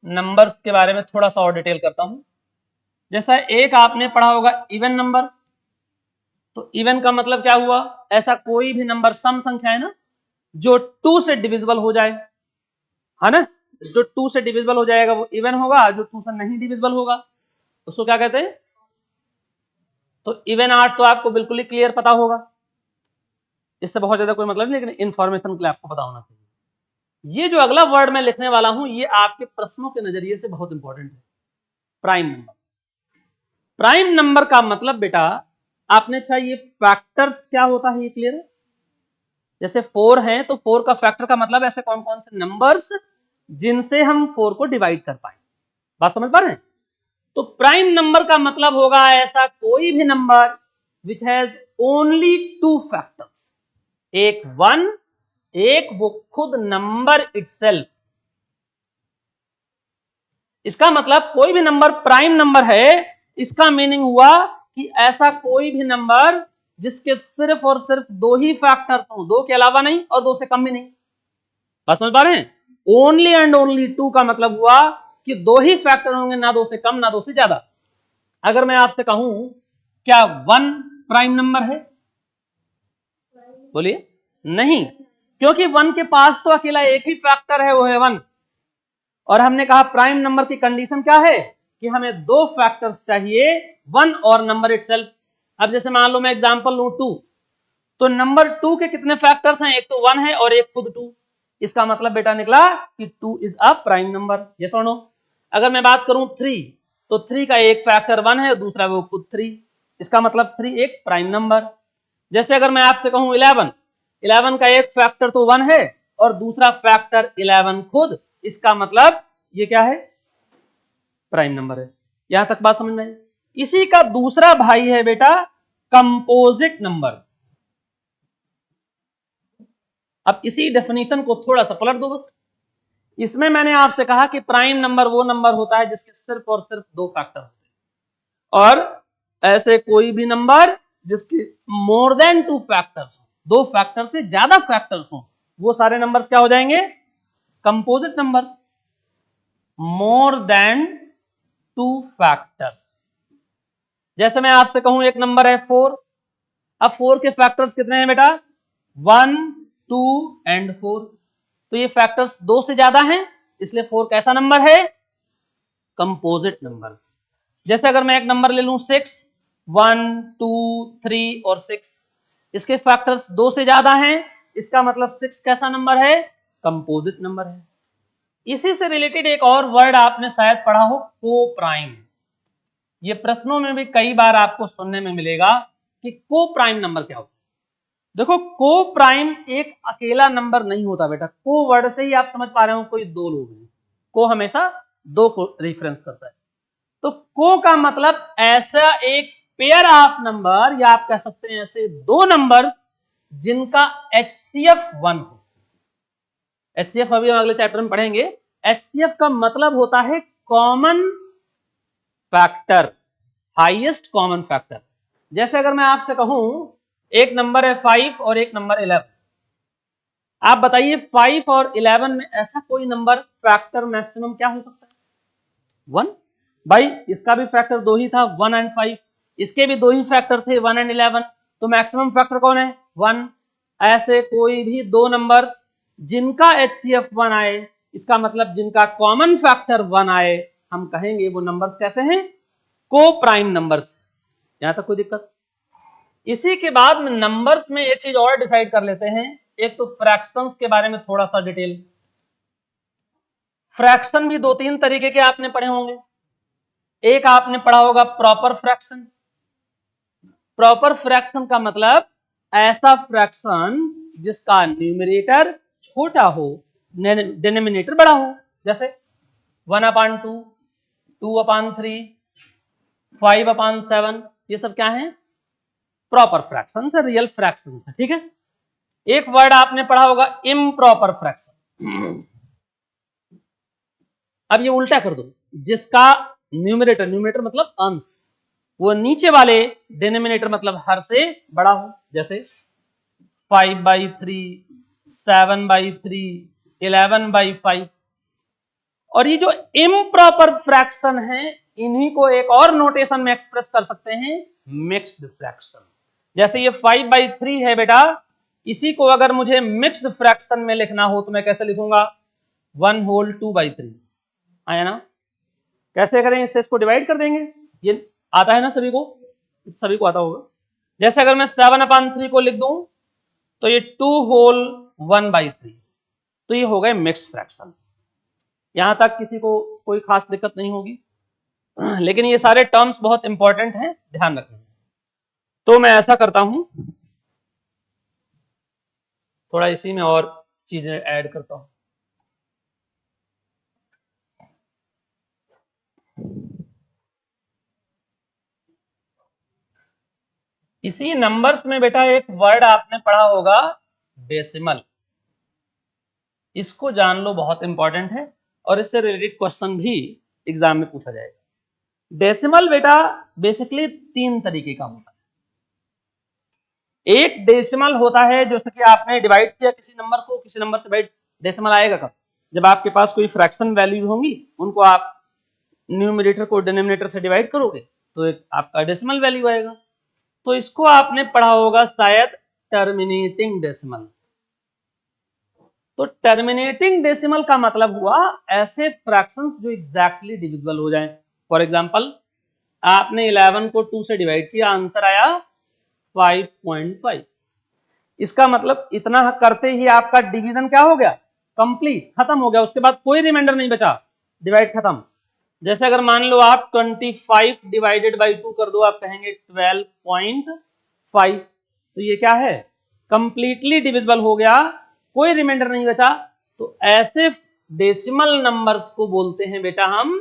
नंबर्स के बारे में थोड़ा सा और डिटेल करता हूं। जैसा एक आपने पढ़ा होगा इवन नंबर। तो इवन का मतलब क्या हुआ? ऐसा कोई भी नंबर, सम संख्या है ना, जो 2 से डिविजिबल हो जाए, है ना, जो 2 से डिविजिबल हो जाएगा वो इवन होगा, जो 2 से नहीं डिविजिबल होगा उसको क्या कहते हैं? तो इवन 8 तो आपको बिल्कुल ही क्लियर पता होगा, इससे बहुत ज्यादा कोई मतलब नहीं, लेकिन इंफॉर्मेशन के लिए आपको पता होना चाहिए। ये जो अगला वर्ड मैं लिखने वाला हूं, ये आपके प्रश्नों के नजरिए से बहुत इंपॉर्टेंट है। Prime number. प्राइम नंबर का मतलब बेटा आपने चाहिए फैक्टर्स क्या होता है ये क्लियर है? जैसे 4 है तो 4 का फैक्टर का मतलब ऐसे कौन कौन से नंबर्स जिनसे हम 4 को डिवाइड कर पाए। बात समझ पा रहे हैं? तो प्राइम नंबर का मतलब होगा ऐसा कोई भी number which has only 2 factors, एक 1, एक वो खुद नंबर इटसेल्फ। इसका मतलब कोई भी नंबर प्राइम नंबर है, इसका मीनिंग हुआ कि ऐसा कोई भी नंबर जिसके सिर्फ और सिर्फ 2 ही फैक्टर हो, 2 के अलावा नहीं और 2 से कम भी नहीं। बात समझ पा रहे हैं? ओनली एंड ओनली 2 का मतलब हुआ कि 2 ही फैक्टर होंगे, ना 2 से कम ना 2 से ज्यादा। अगर मैं आपसे कहूं क्या 1 प्राइम नंबर है? बोलिए नहीं, क्योंकि 1 के पास तो अकेला एक ही फैक्टर है, वो है 1। और हमने कहा प्राइम नंबर की कंडीशन क्या है कि हमें 2 फैक्टर्स चाहिए, 1 और नंबर इटसेल्फ। अब जैसे मान लो मैं एग्जांपल लूं 2, तो नंबर 2 के कितने फैक्टर्स हैं? एक तो 1 है और एक खुद 2। इसका मतलब बेटा निकला कि 2 is a prime number. Yes और नो? अगर मैं बात करूं 3, तो 3 का एक फैक्टर 1 है, दूसरा वो खुद 3। इसका मतलब 3 एक प्राइम नंबर। जैसे अगर मैं आपसे कहूं 11 का एक फैक्टर तो 1 है और दूसरा फैक्टर 11 खुद, इसका मतलब ये क्या है? प्राइम नंबर है। यहां तक बात समझ में आई? इसी का दूसरा भाई है बेटा कंपोजिट नंबर। अब इसी डेफिनेशन को थोड़ा सा पलट दो बस। इसमें मैंने आपसे कहा कि प्राइम नंबर वो नंबर होता है जिसके सिर्फ और सिर्फ 2 फैक्टर होते हैं, और ऐसे कोई भी नंबर जिसके मोर देन 2 फैक्टर्स हो, 2 फैक्टर से ज्यादा फैक्टर्स हो, वो सारे नंबर्स क्या हो जाएंगे? Composite numbers. More than 2 factors. जैसे मैं आपसे कहूं एक नंबर है 4, अब 4 के फैक्टर्स कितने हैं बेटा? 1, 2 एंड 4। तो ये फैक्टर्स 2 से ज्यादा हैं, इसलिए 4 कैसा नंबर है? Composite numbers. जैसे अगर मैं एक नंबर ले लूं 6, 1, 2, 3 और 6, इसके फैक्टर्स 2 से ज्यादा हैं, इसका मतलब 6 कैसा नंबर है? कंपोजिट नंबर है। इसी से रिलेटेड एक और वर्ड आपने शायद पढ़ा हो, को प्राइम। ये प्रश्नों में भी कई बार आपको सुनने में मिलेगा कि को प्राइम नंबर क्या होता है। देखो, को प्राइम एक अकेला नंबर नहीं होता बेटा। को वर्ड से ही आप समझ पा रहे हो कोई 2 लोग हैं। को हमेशा 2 को रेफरेंस करता है। तो को का मतलब ऐसा एक पेयर ऑफ नंबर, या आप कह सकते हैं ऐसे 2 नंबर्स जिनका HCF 1 हो। HCF अभी हम अगले चैप्टर में पढ़ेंगे। HCF का मतलब होता है common factor, highest common factor. जैसे अगर मैं आपसे कहूं एक नंबर है 5 और एक नंबर 11, आप बताइए 5 और 11 में ऐसा कोई नंबर फैक्टर मैक्सिमम क्या हो सकता है? 1। भाई इसका भी फैक्टर 2 ही था, 1 एंड 5, इसके भी 2 ही फैक्टर थे, 1 एंड 11, तो मैक्सिमम फैक्टर कौन है? 1। ऐसे कोई भी 2 नंबर्स जिनका HCF 1 आए, इसका मतलब जिनका कॉमन फैक्टर 1 आए, हम कहेंगे वो नंबर्स कैसे हैं? को प्राइम नंबर्स। यहां तक कोई दिक्कत? इसी के बाद में नंबर्स में एक चीज और डिसाइड कर लेते हैं। एक तो फ्रैक्शंस के बारे में थोड़ा सा डिटेल। फ्रैक्शन भी 2-3 तरीके के आपने पढ़े होंगे। एक आपने पढ़ा होगा प्रॉपर फ्रैक्शन। प्रॉपर फ्रैक्शन का मतलब ऐसा फ्रैक्शन जिसका न्यूमरेटर छोटा हो, डिनोमिनेटर बड़ा हो। जैसे 1/2, 2/3, 5/7, ये सब क्या है? प्रॉपर फ्रैक्शन है, रियल फ्रैक्शन है। ठीक है। एक वर्ड आपने पढ़ा होगा इम्प्रॉपर फ्रैक्शन। अब ये उल्टा कर दो, जिसका न्यूमरेटर मतलब अंश, वो नीचे वाले डिनोमिनेटर मतलब हर से बड़ा हो। जैसे 5/3, 7/3, 11/5। और ये जो इम्प्रॉपर फ्रैक्शन है, इन्हीं को एक और नोटेशन में एक्सप्रेस कर सकते हैं, मिक्स्ड फ्रैक्शन। जैसे ये 5/3 है बेटा, इसी को अगर मुझे मिक्स्ड फ्रैक्शन में लिखना हो तो मैं कैसे लिखूंगा? 1 होल 2/3। आया ना? कैसे करेंगे? इससे इसको डिवाइड कर देंगे। ये आता है ना सभी को? सभी को आता होगा। जैसे अगर मैं 7/3 को लिख दूं तो ये 2 होल 1/3, तो ये हो गए मिक्स्ड फ्रैक्शन। यहां तक किसी को कोई खास दिक्कत नहीं होगी, लेकिन ये सारे टर्म्स बहुत इंपॉर्टेंट हैं, ध्यान रखना। तो मैं ऐसा करता हूं, थोड़ा इसी में और चीजें ऐड करता हूं। इसी नंबर्स में बेटा एक वर्ड आपने पढ़ा होगा, डेसिमल। इसको जान लो, बहुत इंपॉर्टेंट है और इससे रिलेटेड क्वेश्चन भी एग्जाम में पूछा जाएगा। डेसिमल बेटा बेसिकली 3 तरीके का होता है। एक डेसिमल होता है जैसे कि आपने डिवाइड किया किसी नंबर को किसी नंबर से, भाई डेसिमल आएगा कब? जब आपके पास कोई फ्रैक्शन वैल्यू होंगी, उनको आप न्यूमरेटर को डिनोमिनेटर से डिवाइड करोगे तो एक आपका डेसिमल वैल्यू आएगा। तो इसको आपने पढ़ा होगा शायद टर्मिनेटिंग डेसिमल। तो टर्मिनेटिंग डेसिमल का मतलब हुआ ऐसे फ्रैक्शंस जो एग्जैक्टली डिविजिबल हो जाएं। फॉर एग्जांपल आपने 11 को 2 से डिवाइड किया, आंसर आया 5.5। इसका मतलब इतना करते ही आपका डिवीजन क्या हो गया? कंप्लीट, खत्म हो गया। उसके बाद कोई रिमाइंडर नहीं बचा, डिवाइड खत्म। जैसे अगर मान लो आप 25 डिवाइडेड बाई 2 कर दो, आप कहेंगे 12.5। तो ये क्या है? कंप्लीटली डिविजिबल हो गया, कोई रिमाइंडर नहीं बचा। तो ऐसे डेसिमल नंबर्स को बोलते हैं बेटा हम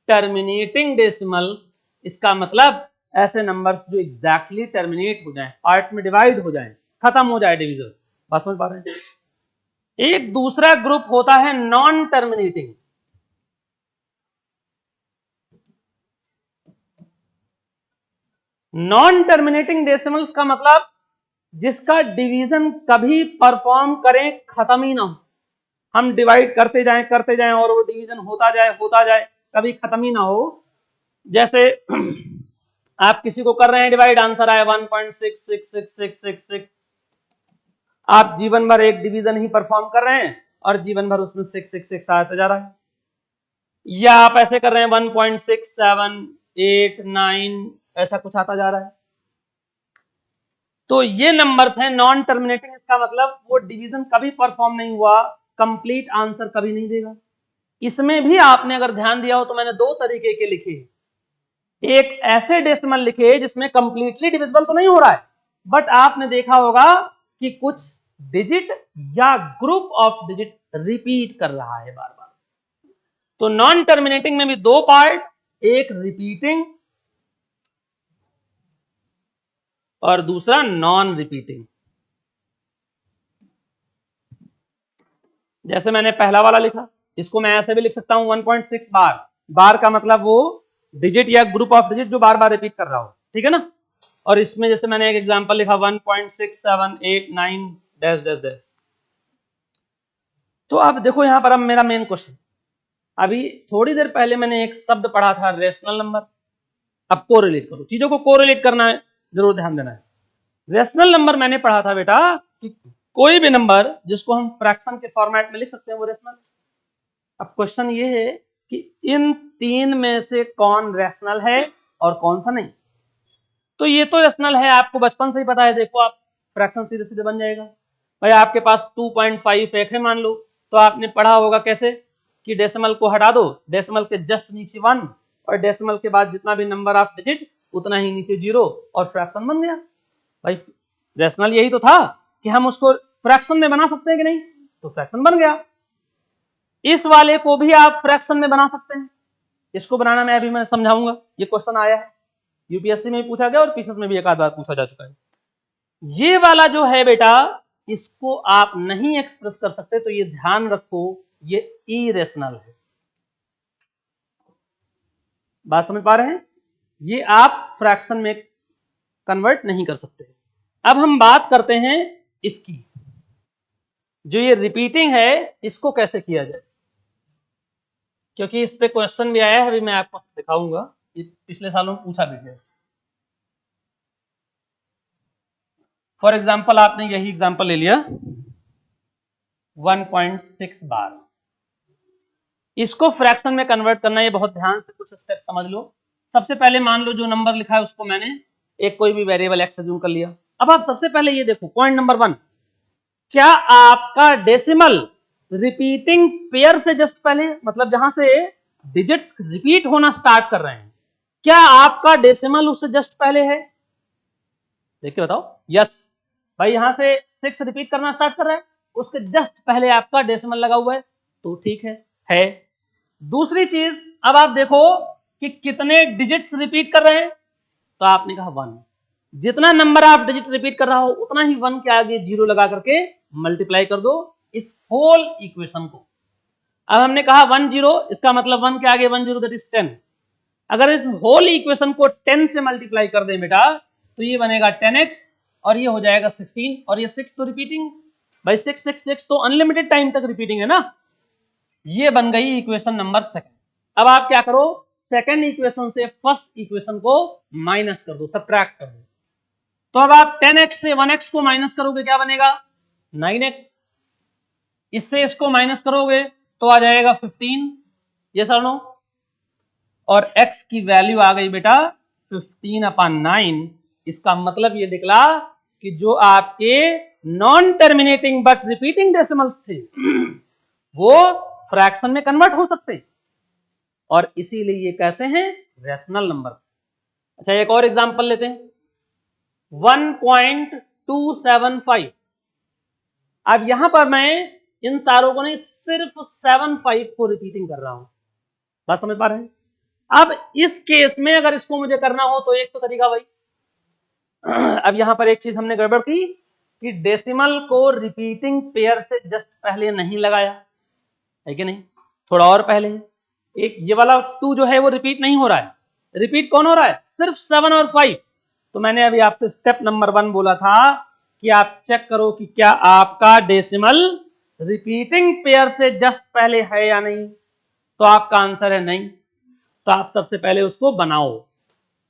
टर्मिनेटिंग डेसिमल। इसका मतलब ऐसे नंबर्स जो एग्जैक्टली टर्मिनेट हो जाएं, पार्ट्स में डिवाइड हो जाएं, खत्म हो जाए डिवीजन। बात समझ पा रहे हैं? एक दूसरा ग्रुप होता है non terminating. Non terminating decimals का मतलब जिसका डिवीजन कभी परफॉर्म करें खत्म ही ना हो। हम डिवाइड करते जाएं और वो डिवीजन होता जाए, कभी खत्म ही ना हो। जैसे आप किसी को कर रहे हैं डिवाइड, आंसर आया 1.66666। आप जीवन भर एक डिवीजन ही परफॉर्म कर रहे हैं और जीवन भर उसमें 666 आता जा रहा है। या आप ऐसे कर रहे हैं 1.6789 ऐसा कुछ आता जा रहा है। तो ये नंबर्स हैं नॉन टर्मिनेटिंग। इसका मतलब वो डिवीजन कभी परफॉर्म नहीं हुआ, कंप्लीट आंसर कभी नहीं देगा। इसमें भी आपने अगर ध्यान दिया हो तो मैंने 2 तरीके के लिखे। एक ऐसे डेसिमल लिखे जिसमें कंप्लीटली डिविजिबल तो नहीं हो रहा है, बट आपने देखा होगा कि कुछ डिजिट या ग्रुप ऑफ डिजिट रिपीट कर रहा है बार बार। तो नॉन टर्मिनेटिंग में भी 2 पार्ट, एक रिपीटिंग और दूसरा नॉन रिपीटिंग। जैसे मैंने पहला वाला लिखा, इसको मैं ऐसे भी लिख सकता हूं 1.6 बार। बार का मतलब वो डिजिट या ग्रुप ऑफ डिजिट जो बार बार रिपीट कर रहा हो, ठीक है ना। और इसमें जैसे मैंने एक एग्जांपल लिखा 1.6789 डैश डैश डैश। तो अब देखो यहां पर अब मेरा मेन क्वेश्चन, अभी थोड़ी देर पहले मैंने एक शब्द पढ़ा था रेशनल नंबर। अब कोरिलेट करो, चीजों को कोरिलेट करना है, जरूर ध्यान देना है। रेशनल नंबर मैंने पढ़ा था बेटा कि कोई भी नंबर जिसको हम फ्रैक्शन के फॉर्मेट में लिख सकते हैं वो रेशनल। अब क्वेश्चन ये है कि इन 3 में से कौन रेशनल है और कौन सा नहीं। तो ये तो रेशनल है, आपको बचपन से ही पता है। देखो आप फ्रैक्शन सीधे सीधे बन जाएगा। भाई आपके पास 2.5 एक है मान लो, तो आपने पढ़ा होगा कैसे कि डेसिमल को हटा दो, डेसिमल के जस्ट नीचे 1 और डेसिमल के बाद जितना भी नंबर ऑफ डिजिट उतना ही नीचे 0 और फ्रैक्शन बन गया। भाई रेशनल यही तो था कि हम उसको फ्रैक्शन में बना सकते हैं कि नहीं, तो फ्रैक्शन बन गया। इस वाले को भी आप फ्रैक्शन में बना सकते हैं। इसको बनाना मैं अभी मैं समझाऊंगा। ये क्वेश्चन आया है, यूपीएससी में भी पूछा गया और पीसीएस में भी एक आध बार पूछा जा चुका है। ये वाला जो है बेटा, इसको आप नहीं एक्सप्रेस कर सकते, तो ये ध्यान रखो, ये इरेशनल है। बात समझ पा रहे हैं? ये आप फ्रैक्शन में कन्वर्ट नहीं कर सकते। अब हम बात करते हैं इसकी, जो ये रिपीटिंग है इसको कैसे किया जाए, क्योंकि इस पे क्वेश्चन भी आया है, अभी मैं आपको दिखाऊंगा। ये पिछले सालों में पूछा भी गया। फॉर एग्जाम्पल आपने यही एग्जाम्पल ले लिया 1.6 बार। इसको फ्रैक्शन में कन्वर्ट करना, ये बहुत ध्यान से कुछ स्टेप समझ लो। सबसे पहले मान लो जो नंबर लिखा है उसको मैंने एक कोई भी वेरिएबल एक्स अज्यूम कर लिया। अब आप सबसे पहले ये देखो पॉइंट नंबर 1, क्या आपका डेसिमल रिपीटिंग पेयर से जस्ट पहले, मतलब जहां से डिजिट्स रिपीट होना स्टार्ट कर रहे हैं, क्या आपका डेसिमल उससे जस्ट पहले है? देखिए बताओ। यस भाई, यहां से 6 रिपीट करना स्टार्ट कर रहा है, उसके जस्ट पहले आपका डेसिमल लगा हुआ है, तो ठीक है। दूसरी चीज, अब आप देखो कि कितने डिजिट्स रिपीट कर रहे हैं, तो आपने कहा 1। जितना नंबर ऑफ डिजिट रिपीट कर रहा हो उतना ही 1 के आगे 0 लगा करके मल्टीप्लाई कर दो इस होल इक्वेशन को। अब हमने कहा 1 0, इसका मतलब 1 के आगे 1 0 दैट इज 10। अगर इस होल इक्वेशन को 10 से मल्टीप्लाई कर दें बेटा तो ये बनेगा 10x और ये हो जाएगा 16 और ये 6 तो रिपीटिंग, भाई 6 6 6 तो अनलिमिटेड टाइम तक रिपीटिंग है ना। ये बन गई इक्वेशन नंबर सेकंड। अब आप क्या करो, सेकंड इक्वेशन से फर्स्ट इक्वेशन को माइनस कर दो, सब्ट्रैक्ट कर दो। तो अब आप 10x से 1x को माइनस करोगे क्या बनेगा 9x, इससे इसको माइनस करोगे तो आ जाएगा 15, ये सर नो, और x की वैल्यू आ गई बेटा 15/9। इसका मतलब ये निकला कि जो आपके non terminating but repeating decimals थे वो फ्रैक्शन में कन्वर्ट हो सकते और इसीलिए ये कैसे हैं रैशनल नंबर। अच्छा एक और एग्जांपल लेते हैं 1.275। अब यहां पर मैं इन सारों को नहीं सिर्फ 75 को रिपीटिंग कर रहा हूं, बात समझ पा रहे हैं। अब इस केस में अगर इसको मुझे करना हो तो एक तो तरीका भाई, अब यहां पर एक चीज हमने गड़बड़ की कि डेसिमल को रिपीटिंग पेयर से जस्ट पहले नहीं लगाया है कि नहीं, थोड़ा और पहले। एक ये वाला 2 जो है वो रिपीट नहीं हो रहा है, रिपीट कौन हो रहा है सिर्फ 7 और 5। तो मैंने अभी आपसे स्टेप नंबर 1 बोला था कि आप चेक करो कि क्या आपका डेसिमल रिपीटिंग पेयर से जस्ट पहले है या नहीं, तो आपका आंसर है नहीं। तो आप सबसे पहले उसको बनाओ,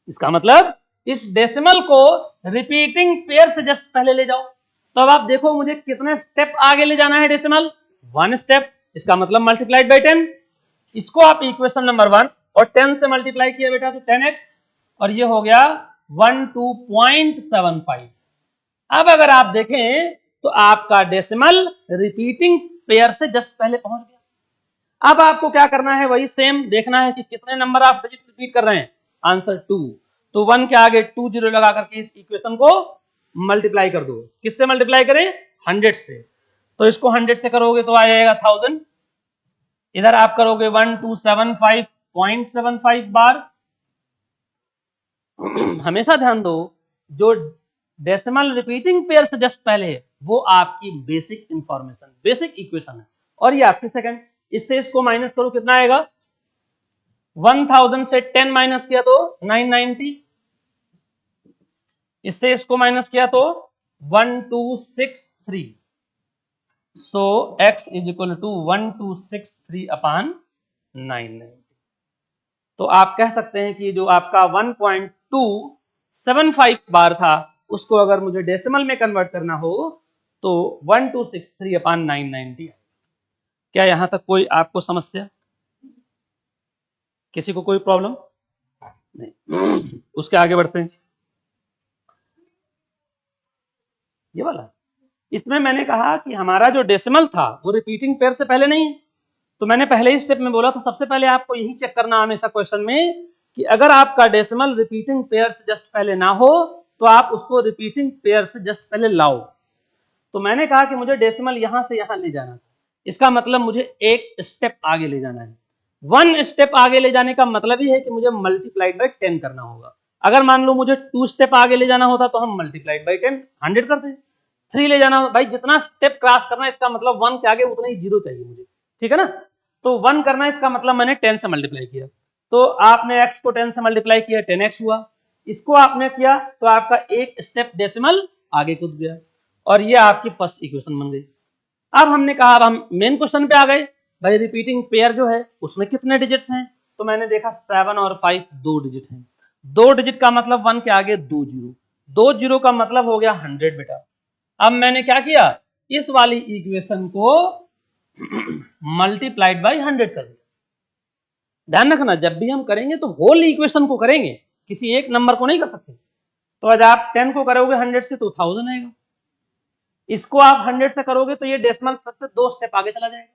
इसका मतलब इस डेसिमल को रिपीटिंग पेयर से जस्ट पहले ले जाओ। तो अब आप देखो मुझे कितने स्टेप आगे ले जाना है डेसिमल 1 स्टेप, इसका मतलब मल्टीप्लाइड बाई 10। इसको आप इक्वेशन नंबर 1 और 10 से मल्टीप्लाई किया बेटा तो 10x और ये हो गया 12.75। अब अगर आप देखें तो आपका डेसिमल रिपीटिंग पेयर से जस्ट पहले पहुंच गया। अब आपको क्या करना है वही सेम देखना है कि कितने नंबर ऑफ डिजिट रिपीट कर रहे हैं, आंसर 2। तो 1 के आगे 2 0 लगा करके इस इक्वेशन को मल्टीप्लाई कर दो। किससे मल्टीप्लाई करें 100 से, तो इसको 100 से करोगे तो आ जाएगा 1000। इधर आप करोगे 1275.75 बार। हमेशा ध्यान दो जो डेसिमल रिपीटिंग पेयर से जस्ट पहले है वो आपकी बेसिक इंफॉर्मेशन बेसिक इक्वेशन है और ये आपकी सेकंड। इससे इसको माइनस करो कितना आएगा 1000 से 10 माइनस किया तो 990, इससे इसको माइनस किया तो 1263। सो x इज इक्वल टू 1263/990। तो आप कह सकते हैं कि जो आपका 1.275 बार था उसको अगर मुझे डेसिमल में कन्वर्ट करना हो तो 1263/990। क्या यहां तक कोई आपको समस्या, किसी को कोई प्रॉब्लम नहीं? उसके आगे बढ़ते हैं। ये वाला इसमें मैंने कहा कि हमारा जो डेसिमल था वो रिपीटिंग पेयर से पहले नहीं है, तो मैंने पहले ही स्टेप में बोला था सबसे पहले आपको यही चेक करना हमेशा क्वेश्चन में कि अगर आपका डेसिमल रिपीटिंग पेयर से जस्ट पहले ना हो तो आप उसको रिपीटिंग पेयर से जस्ट पहले लाओ। तो मैंने कहा कि मुझे डेसिमल यहां से यहां ले जाना था, इसका मतलब मुझे एक स्टेप आगे ले जाना है। 1 स्टेप आगे ले जाने का मतलब ही है कि मुझे मल्टीप्लाइड बाई 10 करना होगा। अगर मान लो मुझे 2 स्टेप आगे ले जाना होता तो हम मल्टीप्लाइड बाई 10 100 करते हैं। 3 ले जाना हो भाई जितना स्टेप क्रॉस करना है इसका मतलब 1 के आगे उतना ही 0 चाहिए मुझे, ठीक है ना। तो 1 करना है इसका मतलब मैंने 10 से मल्टीप्लाई किया, तो आपने x को 10 से मल्टीप्लाई किया 10x हुआ, इसको आपने किया तो आपका एक स्टेप डेसिमल आगे कूद गया और ये आपकी फर्स्ट इक्वेशन बन गई। अब हमने कहा अब हम मेन क्वेश्चन पे आ गए, भाई रिपीटिंग पेयर जो है उसमें कितने डिजिट्स हैं, तो मैंने देखा 7 और 5 2 डिजिट हैं। 2 डिजिट का मतलब 1 के आगे 2 जीरो, 2 जीरो का मतलब हो गया 100 बेटा। अब मैंने क्या किया इस वाली इक्वेशन को मल्टीप्लाइड बाई 100 कर दिया। ध्यान रखना जब भी हम करेंगे तो होल इक्वेशन को करेंगे, किसी एक नंबर को नहीं कर सकते। तो आज आप 10 को करोगे 100 से तो 1000 आएगा, इसको आप 100 से करोगे तो ये डेसिमल से 2 स्टेप आगे चला जाएगा,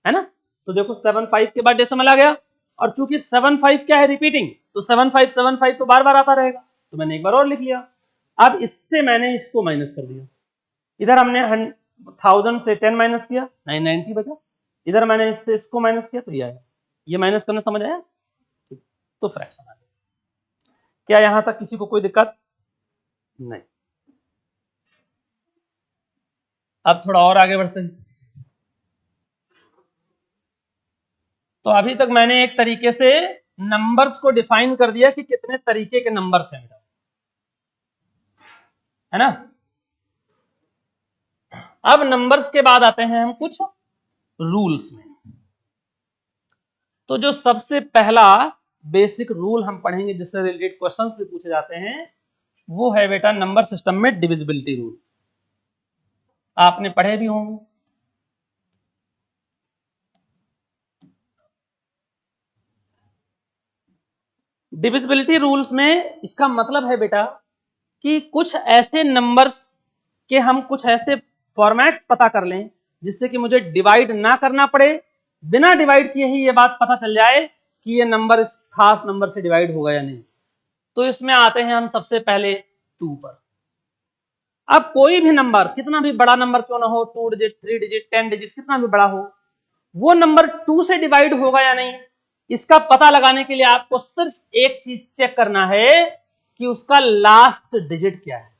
है ना। तो देखो 75 के बाद डेसिमल आ गया और चूंकि 75 क्या है रिपीटिंग, तो 75 तो बार बार आता रहेगा, तो मैंने एक बार और लिख लिया। अब इससे मैंने इसको माइनस कर दिया, इधर हमने 1000 से 10 माइनस किया 990 बचा, इधर मैंने इससे इसको माइनस किया तो ये आया। ये माइनस करना समझ आया, तो फ्रैक्शन आ गया। क्या यहां तक किसी को कोई दिक्कत नहीं। अब थोड़ा और आगे बढ़ते हैं। तो अभी तक मैंने एक तरीके से नंबर्स को डिफाइन कर दिया कि कितने तरीके के नंबर्स हैं, है ना। अब नंबर्स के बाद आते हैं हम कुछ रूल्स में। तो जो सबसे पहला बेसिक रूल हम पढ़ेंगे जिससे रिलेटेड क्वेश्चंस भी पूछे जाते हैं, वो है बेटा नंबर सिस्टम में डिविजिबिलिटी रूल। आपने पढ़े भी होंगे। डिविजिबिलिटी रूल्स में इसका मतलब है बेटा कि कुछ ऐसे नंबर्स के हम कुछ ऐसे फॉर्मेट्स पता कर लें जिससे कि मुझे डिवाइड ना करना पड़े, बिना डिवाइड किए ही ये बात पता चल जाए कि ये नंबर इस खास नंबर से डिवाइड होगा या नहीं। तो इसमें आते हैं हम सबसे पहले 2 पर। अब कोई भी नंबर, कितना भी बड़ा नंबर क्यों ना हो, 2 डिजिट, 3 डिजिट, 10 डिजिट, कितना भी बड़ा हो, वो नंबर 2 से डिवाइड होगा या नहीं, इसका पता लगाने के लिए आपको सिर्फ एक चीज चेक करना है कि उसका लास्ट डिजिट क्या है।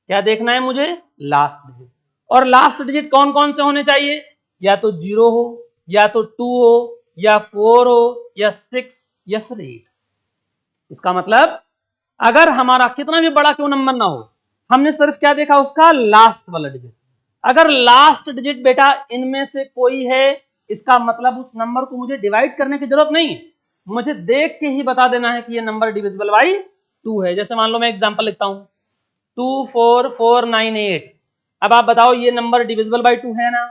क्या देखना है मुझे? Last digit. और लास्ट डिजिट कौन कौन से होने चाहिए? या तो 0 हो, या तो 2 हो, या 4 हो, या 6, या फिर 8। इसका मतलब अगर हमारा कितना भी बड़ा क्यों नंबर ना हो, हमने सिर्फ क्या देखा? उसका लास्ट वाला डिजिट। अगर लास्ट डिजिट बेटा इनमें से कोई है, इसका मतलब उस नंबर को मुझे डिवाइड करने की जरूरत नहीं, मुझे देख के ही बता देना है कि ये नंबर डिविजिबल बाई 2 है। जैसे मान लो मैं एग्जांपल लिखता हूं 24498। अब आप बताओ ये नंबर डिविजिबल बाई 2 है ना?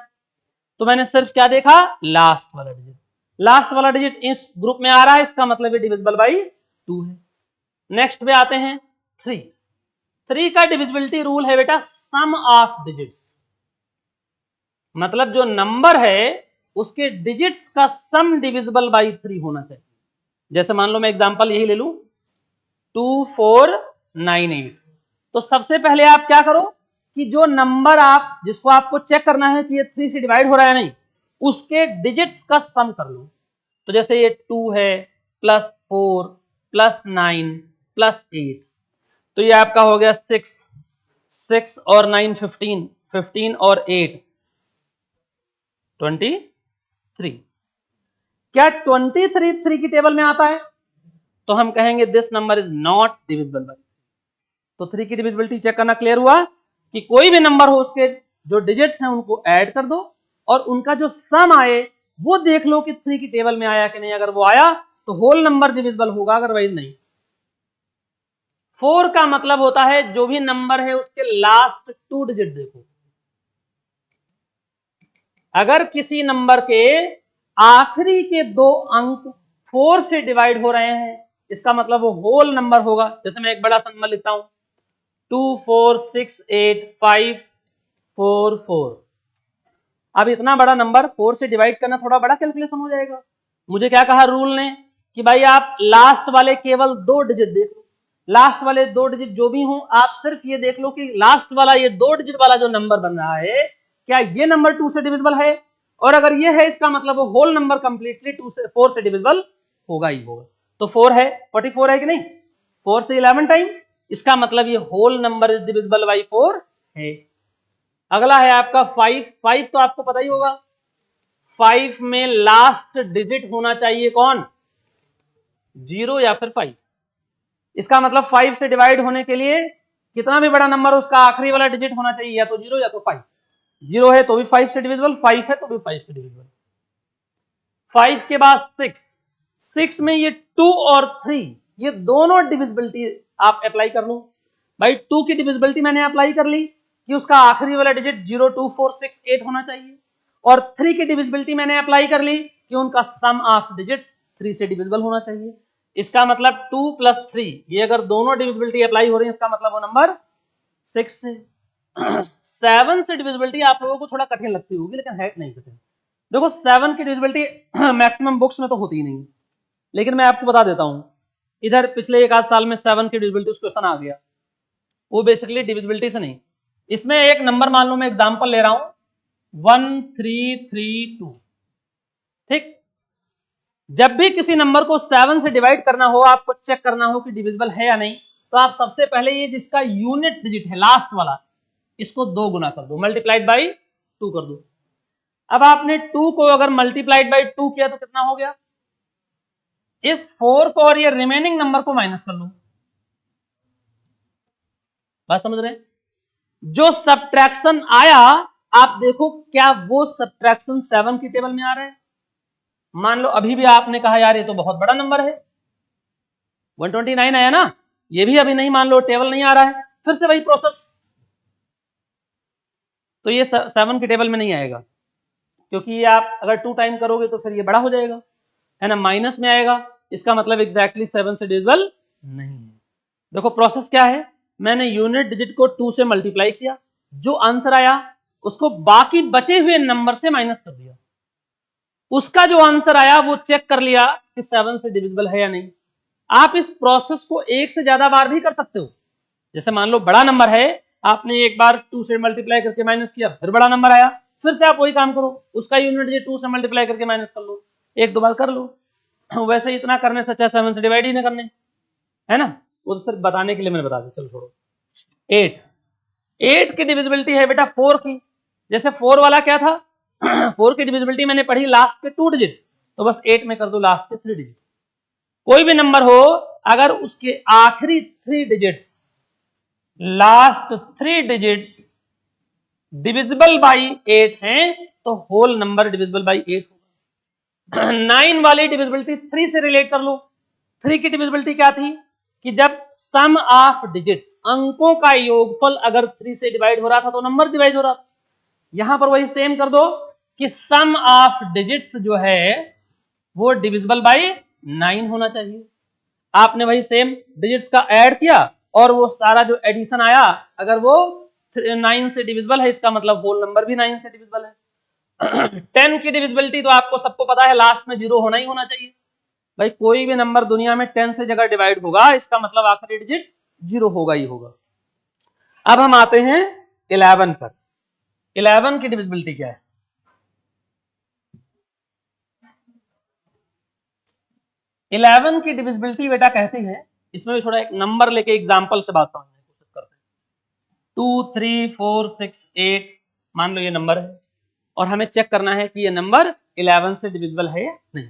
तो मैंने सिर्फ क्या देखा? लास्ट वाला डिजिट। लास्ट वाला डिजिट इस ग्रुप में आ रहा है, इसका मतलब ये डिविजिबल बाई 2 है। नेक्स्ट पे आते हैं 3। 3 का डिविजिबिलिटी रूल है बेटा सम ऑफ डिजिट्स। मतलब जो नंबर है उसके डिजिट्स का सम डिविजिबल बाई 3 होना चाहिए। जैसे मान लो मैं एग्जांपल यही ले लूं 2498। तो सबसे पहले आप क्या करो कि जो नंबर आप जिसको आपको चेक करना है कि ये 3 से डिवाइड हो रहा है नहीं, उसके डिजिट्स का सम कर लो। तो जैसे ये 2 है, प्लस 4, प्लस 9, प्लस 8, तो ये आपका हो गया 6 और 9 15, 15 और 8 23। क्या 23 3 की टेबल में आता है? तो हम कहेंगे this number is not divisible by. तो 3 की डिविजिबिलिटी चेक करना क्लियर हुआ कि कोई भी नंबर हो उसके जो डिजिट्स हैं उनको ऐड कर दो और उनका जो सम आए वो देख लो कि 3 की टेबल में आया कि नहीं। अगर वो आया तो होल नंबर डिविजिबल होगा, अदरवाइज नहीं। 4 का मतलब होता है जो भी नंबर है उसके लास्ट 2 डिजिट देखो। अगर किसी नंबर के आखिरी के 2 अंक 4 से डिवाइड हो रहे हैं, इसका मतलब वो होल नंबर होगा। जैसे मैं एक बड़ा सा नंबर लिखता हूं 2468544। अब इतना बड़ा नंबर 4 से डिवाइड करना थोड़ा बड़ा कैलकुलेशन हो जाएगा। मुझे क्या कहा रूल ने कि भाई आप लास्ट वाले केवल 2 डिजिट देख लो। लास्ट वाले 2 डिजिट जो भी हो, आप सिर्फ ये देख लो कि लास्ट वाला ये 2 डिजिट वाला जो नंबर बन रहा है क्या ये नंबर 2 से डिविजिबल है। और अगर ये है इसका मतलब वो होल नंबर कंप्लीटली 4 से डिविजिबल होगा ही होगा। तो 4 है, 44 है कि नहीं? 4 से 11 टाइम, इसका मतलब ये whole number is divisible by 4 है। अगला है आपका 5। 5 तो आपको पता ही होगा, 5 में लास्ट डिजिट होना चाहिए कौन? 0 या फिर 5। इसका मतलब 5 से डिवाइड होने के लिए कितना भी बड़ा नंबर उसका आखिरी वाला डिजिट होना चाहिए या तो 0 या तो 5। 0 है तो भी 5 से डिविजिबल, 5 है तो भी 5 से डिविजिबल। 5 के बाद 6 में ये 2 और 3 ये दोनों डिविजिबिलिटी आप अप्लाई कर लो। भाई 2 की डिविजिबिलिटी मैंने अप्लाई कर ली कि उसका आखिरी वाला डिजिट 0 2 4 6 8 होना चाहिए, और 3 की डिविजिबिलिटी मैंने अप्लाई कर ली कि उनका सम ऑफ डिजिट्स 3 से डिविजिबल होना चाहिए। इसका मतलब 2 + 3 ये अगर दोनों डिविजिबिलिटी अप्लाई हो रही है, इसका मतलब वो नंबर 6 से 7 से डिविजिबिलिटी आप लोगों को थोड़ा कठिन लगती होगी, लेकिन है नहीं कठिन। देखो 7 की डिविजिबिलिटी मैक्सिमम बुक्स में तो होती ही नहीं, लेकिन मैं आपको बता देता हूं इधर पिछले 1 आध साल में 7 की डिविजिबिलिटी क्वेश्चन आ गया। वो बेसिकली डिविजिबिलिटी से नहीं, इसमें एक नंबर मान लो मैं एग्जांपल ले रहा हूं 1332। ठीक, जब भी किसी नंबर को 7 से डिवाइड करना हो, आपको चेक करना हो कि डिविजिबल है या नहीं, तो आप सबसे पहले ये जिसका यूनिट डिजिट है लास्ट वाला, इसको 2 गुना कर दो, मल्टीप्लाइड बाई 2 कर दो। अब आपने 2 को अगर मल्टीप्लाइड बाई 2 किया तो कितना हो गया, इस 4 को और ये रिमेनिंग नंबर को माइनस कर लो। बात समझ रहे हैं? जो सब्ट्रैक्शन आया आप देखो क्या वो सब्ट्रैक्शन 7 की टेबल में आ रहा है। मान लो अभी भी आपने कहा यार ये तो बहुत बड़ा नंबर है, 129 आया ना, ये भी अभी नहीं, मान लो टेबल नहीं आ रहा है, फिर से वही प्रोसेस, तो ये 7 की टेबल में नहीं आएगा, क्योंकि ये आप अगर 2 टाइम करोगे तो फिर ये बड़ा हो जाएगा, है ना, माइनस में आएगा, इसका मतलब एग्जैक्टली 7 से डिविजिबल नहीं है। देखो प्रोसेस क्या है, मैंने यूनिट डिजिट को 2 से मल्टीप्लाई किया, जो आंसर आया उसको बाकी बचे हुए नंबर से माइनस कर दिया, उसका जो आंसर आया वो चेक कर लिया कि 7 से डिविजिबल है या नहीं। आप इस प्रोसेस को एक से ज्यादा बार भी कर सकते हो। जैसे मान लो बड़ा नंबर है, आपने एक बार 2 से मल्टीप्लाई करके माइनस किया, फिर बड़ा नंबर आया, फिर से आप वही काम करो, उसका यूनिट डिजिट 2 से मल्टीप्लाई करके माइनस कर लो, 1-2 बार कर लो। वैसे इतना करने से अच्छा 7 से डिवाइड ही ना करने, है ना, वो तो सिर्फ बताने के लिए मैंने बता दिया। चलो छोड़ो। 8 की डिविजिबिलिटी है बेटा 4 की, जैसे 4 वाला क्या था 4 की डिविजिबिलिटी मैंने पढ़ी लास्ट के 2 डिजिट, तो बस 8 में कर दो लास्ट के 3 डिजिट। कोई भी नंबर हो अगर उसके आखिरी 3 digits, last 3 digits divisible by 8 हैं तो होल नंबर डिविजिबल बाई 8 होगा। 9 वाली डिविजिबिलिटी 3 से रिलेट कर लो। 3 की डिविजिबिलिटी क्या थी कि जब सम ऑफ डिजिट्स, अंकों का योगफल अगर 3 से डिवाइड हो रहा था तो नंबर डिवाइड हो रहा था। यहां पर वही सेम कर दो कि सम ऑफ डिजिट्स जो है वो डिविजिबल बाई 9 होना चाहिए। आपने वही सेम डिजिट्स का ऐड किया और वो सारा जो एडिशन आया अगर वो 9 से डिविजिबल है, इसका मतलब होल नंबर भी 9 से डिविजिबल है। 10 की डिविजिबिलिटी तो आपको सबको पता है, लास्ट में 0 होना ही होना चाहिए। भाई कोई भी नंबर दुनिया में 10 से जगह डिवाइड होगा, इसका मतलब आखिरी डिजिट 0 होगा ही होगा। अब हम आते हैं 11 पर। 11 की डिविजिबिलिटी क्या है? 11 की डिविजिबिलिटी बेटा कहती है, इसमें भी थोड़ा एक नंबर लेके एग्जांपल से बात समझने की कोशिश करते हैं। 2 3 4 6 8 मान लो ये नंबर है और हमें चेक करना है कि ये नंबर 11 से डिविजिबल है या नहीं।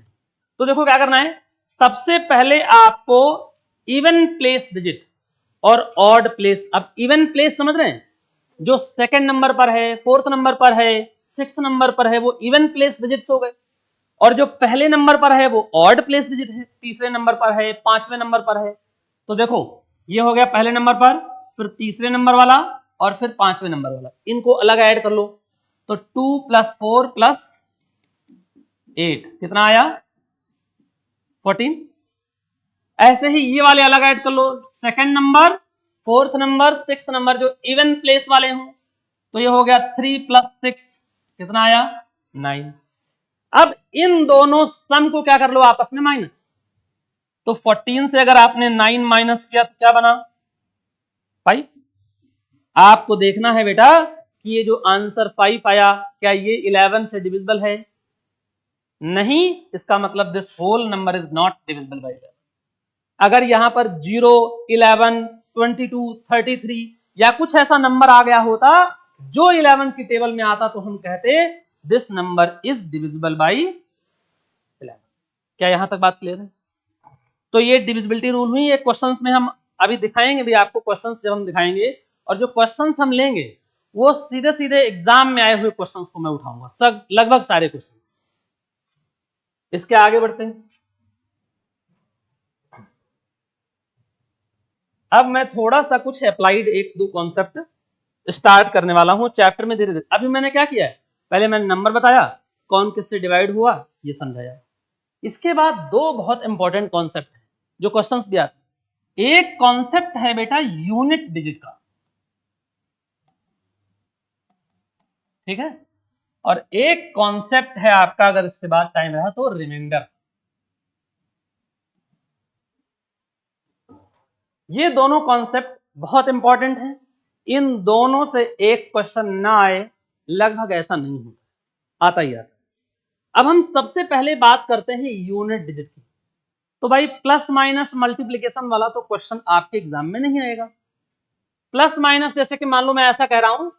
तो देखो क्या करना है, सबसे पहले आपको इवन प्लेस डिजिट और ऑड प्लेस, अब इवन प्लेस समझ रहे हैं, जो सेकंड नंबर पर है, फोर्थ नंबर पर है, सिक्स्थ नंबर पर है, वो इवन प्लेस डिजिट्स हो गए, और जो पहले नंबर पर है वो ऑड प्लेस डिजिट है, तीसरे नंबर पर है, पांचवें नंबर पर है। तो देखो ये हो गया पहले नंबर पर, फिर तीसरे नंबर वाला और फिर पांचवें नंबर वाला, इनको अलग ऐड कर लो। तो 2 + 4 + 8 कितना आया? 14। ऐसे ही ये वाले अलग ऐड कर लो, second number, fourth number, sixth number जो इवन प्लेस वाले हों, तो ये हो गया 3 + 6 कितना आया? 9। अब इन दोनों सम को क्या कर लो आपस में माइनस, तो 14 से अगर आपने 9 माइनस किया तो क्या बना? 5। आपको देखना है बेटा कि ये जो आंसर 5 आया क्या ये 11 से डिविजिबल है? नहीं, इसका मतलब this whole number is not divisible by 11। अगर यहां पर 0 11 22 33 या कुछ ऐसा नंबर आ गया होता जो 11 की टेबल में आता तो हम कहते this number is divisible by 11। क्या यहां तक बात क्लियर है? तो ये डिविजिबिलिटी रूल हुई। ये क्वेश्चंस में हम अभी दिखाएंगे भी आपको, क्वेश्चंस जब हम दिखाएंगे और जो क्वेश्चंस हम लेंगे वो सीधे सीधे एग्जाम में आए हुए क्वेश्चंस को मैं उठाऊंगा, सब लगभग सारे क्वेश्चन। इसके आगे बढ़ते हैं। अब मैं थोड़ा सा कुछ अप्लाइड 1-2 कॉन्सेप्ट स्टार्ट करने वाला हूं चैप्टर में धीरे धीरे। अभी मैंने क्या किया है, पहले मैंने नंबर बताया, कौन किससे डिवाइड हुआ ये समझाया। इसके बाद 2 बहुत इंपॉर्टेंट कॉन्सेप्ट है जो क्वेश्चंस भी आते हैं। एक कॉन्सेप्ट है बेटा यूनिट डिजिट का, ठीक है, और एक कॉन्सेप्ट है आपका, अगर इसके बाद टाइम रहा तो रिमाइंडर। ये दोनों कॉन्सेप्ट बहुत इंपॉर्टेंट हैं। इन दोनों से एक क्वेश्चन ना आए लगभग ऐसा नहीं होता, आता ही आता। अब हम सबसे पहले बात करते हैं यूनिट डिजिट की। तो भाई प्लस माइनस मल्टीप्लीकेशन वाला तो क्वेश्चन आपके एग्जाम में नहीं आएगा। प्लस माइनस जैसे कि मान लो मैं ऐसा कह रहा हूं,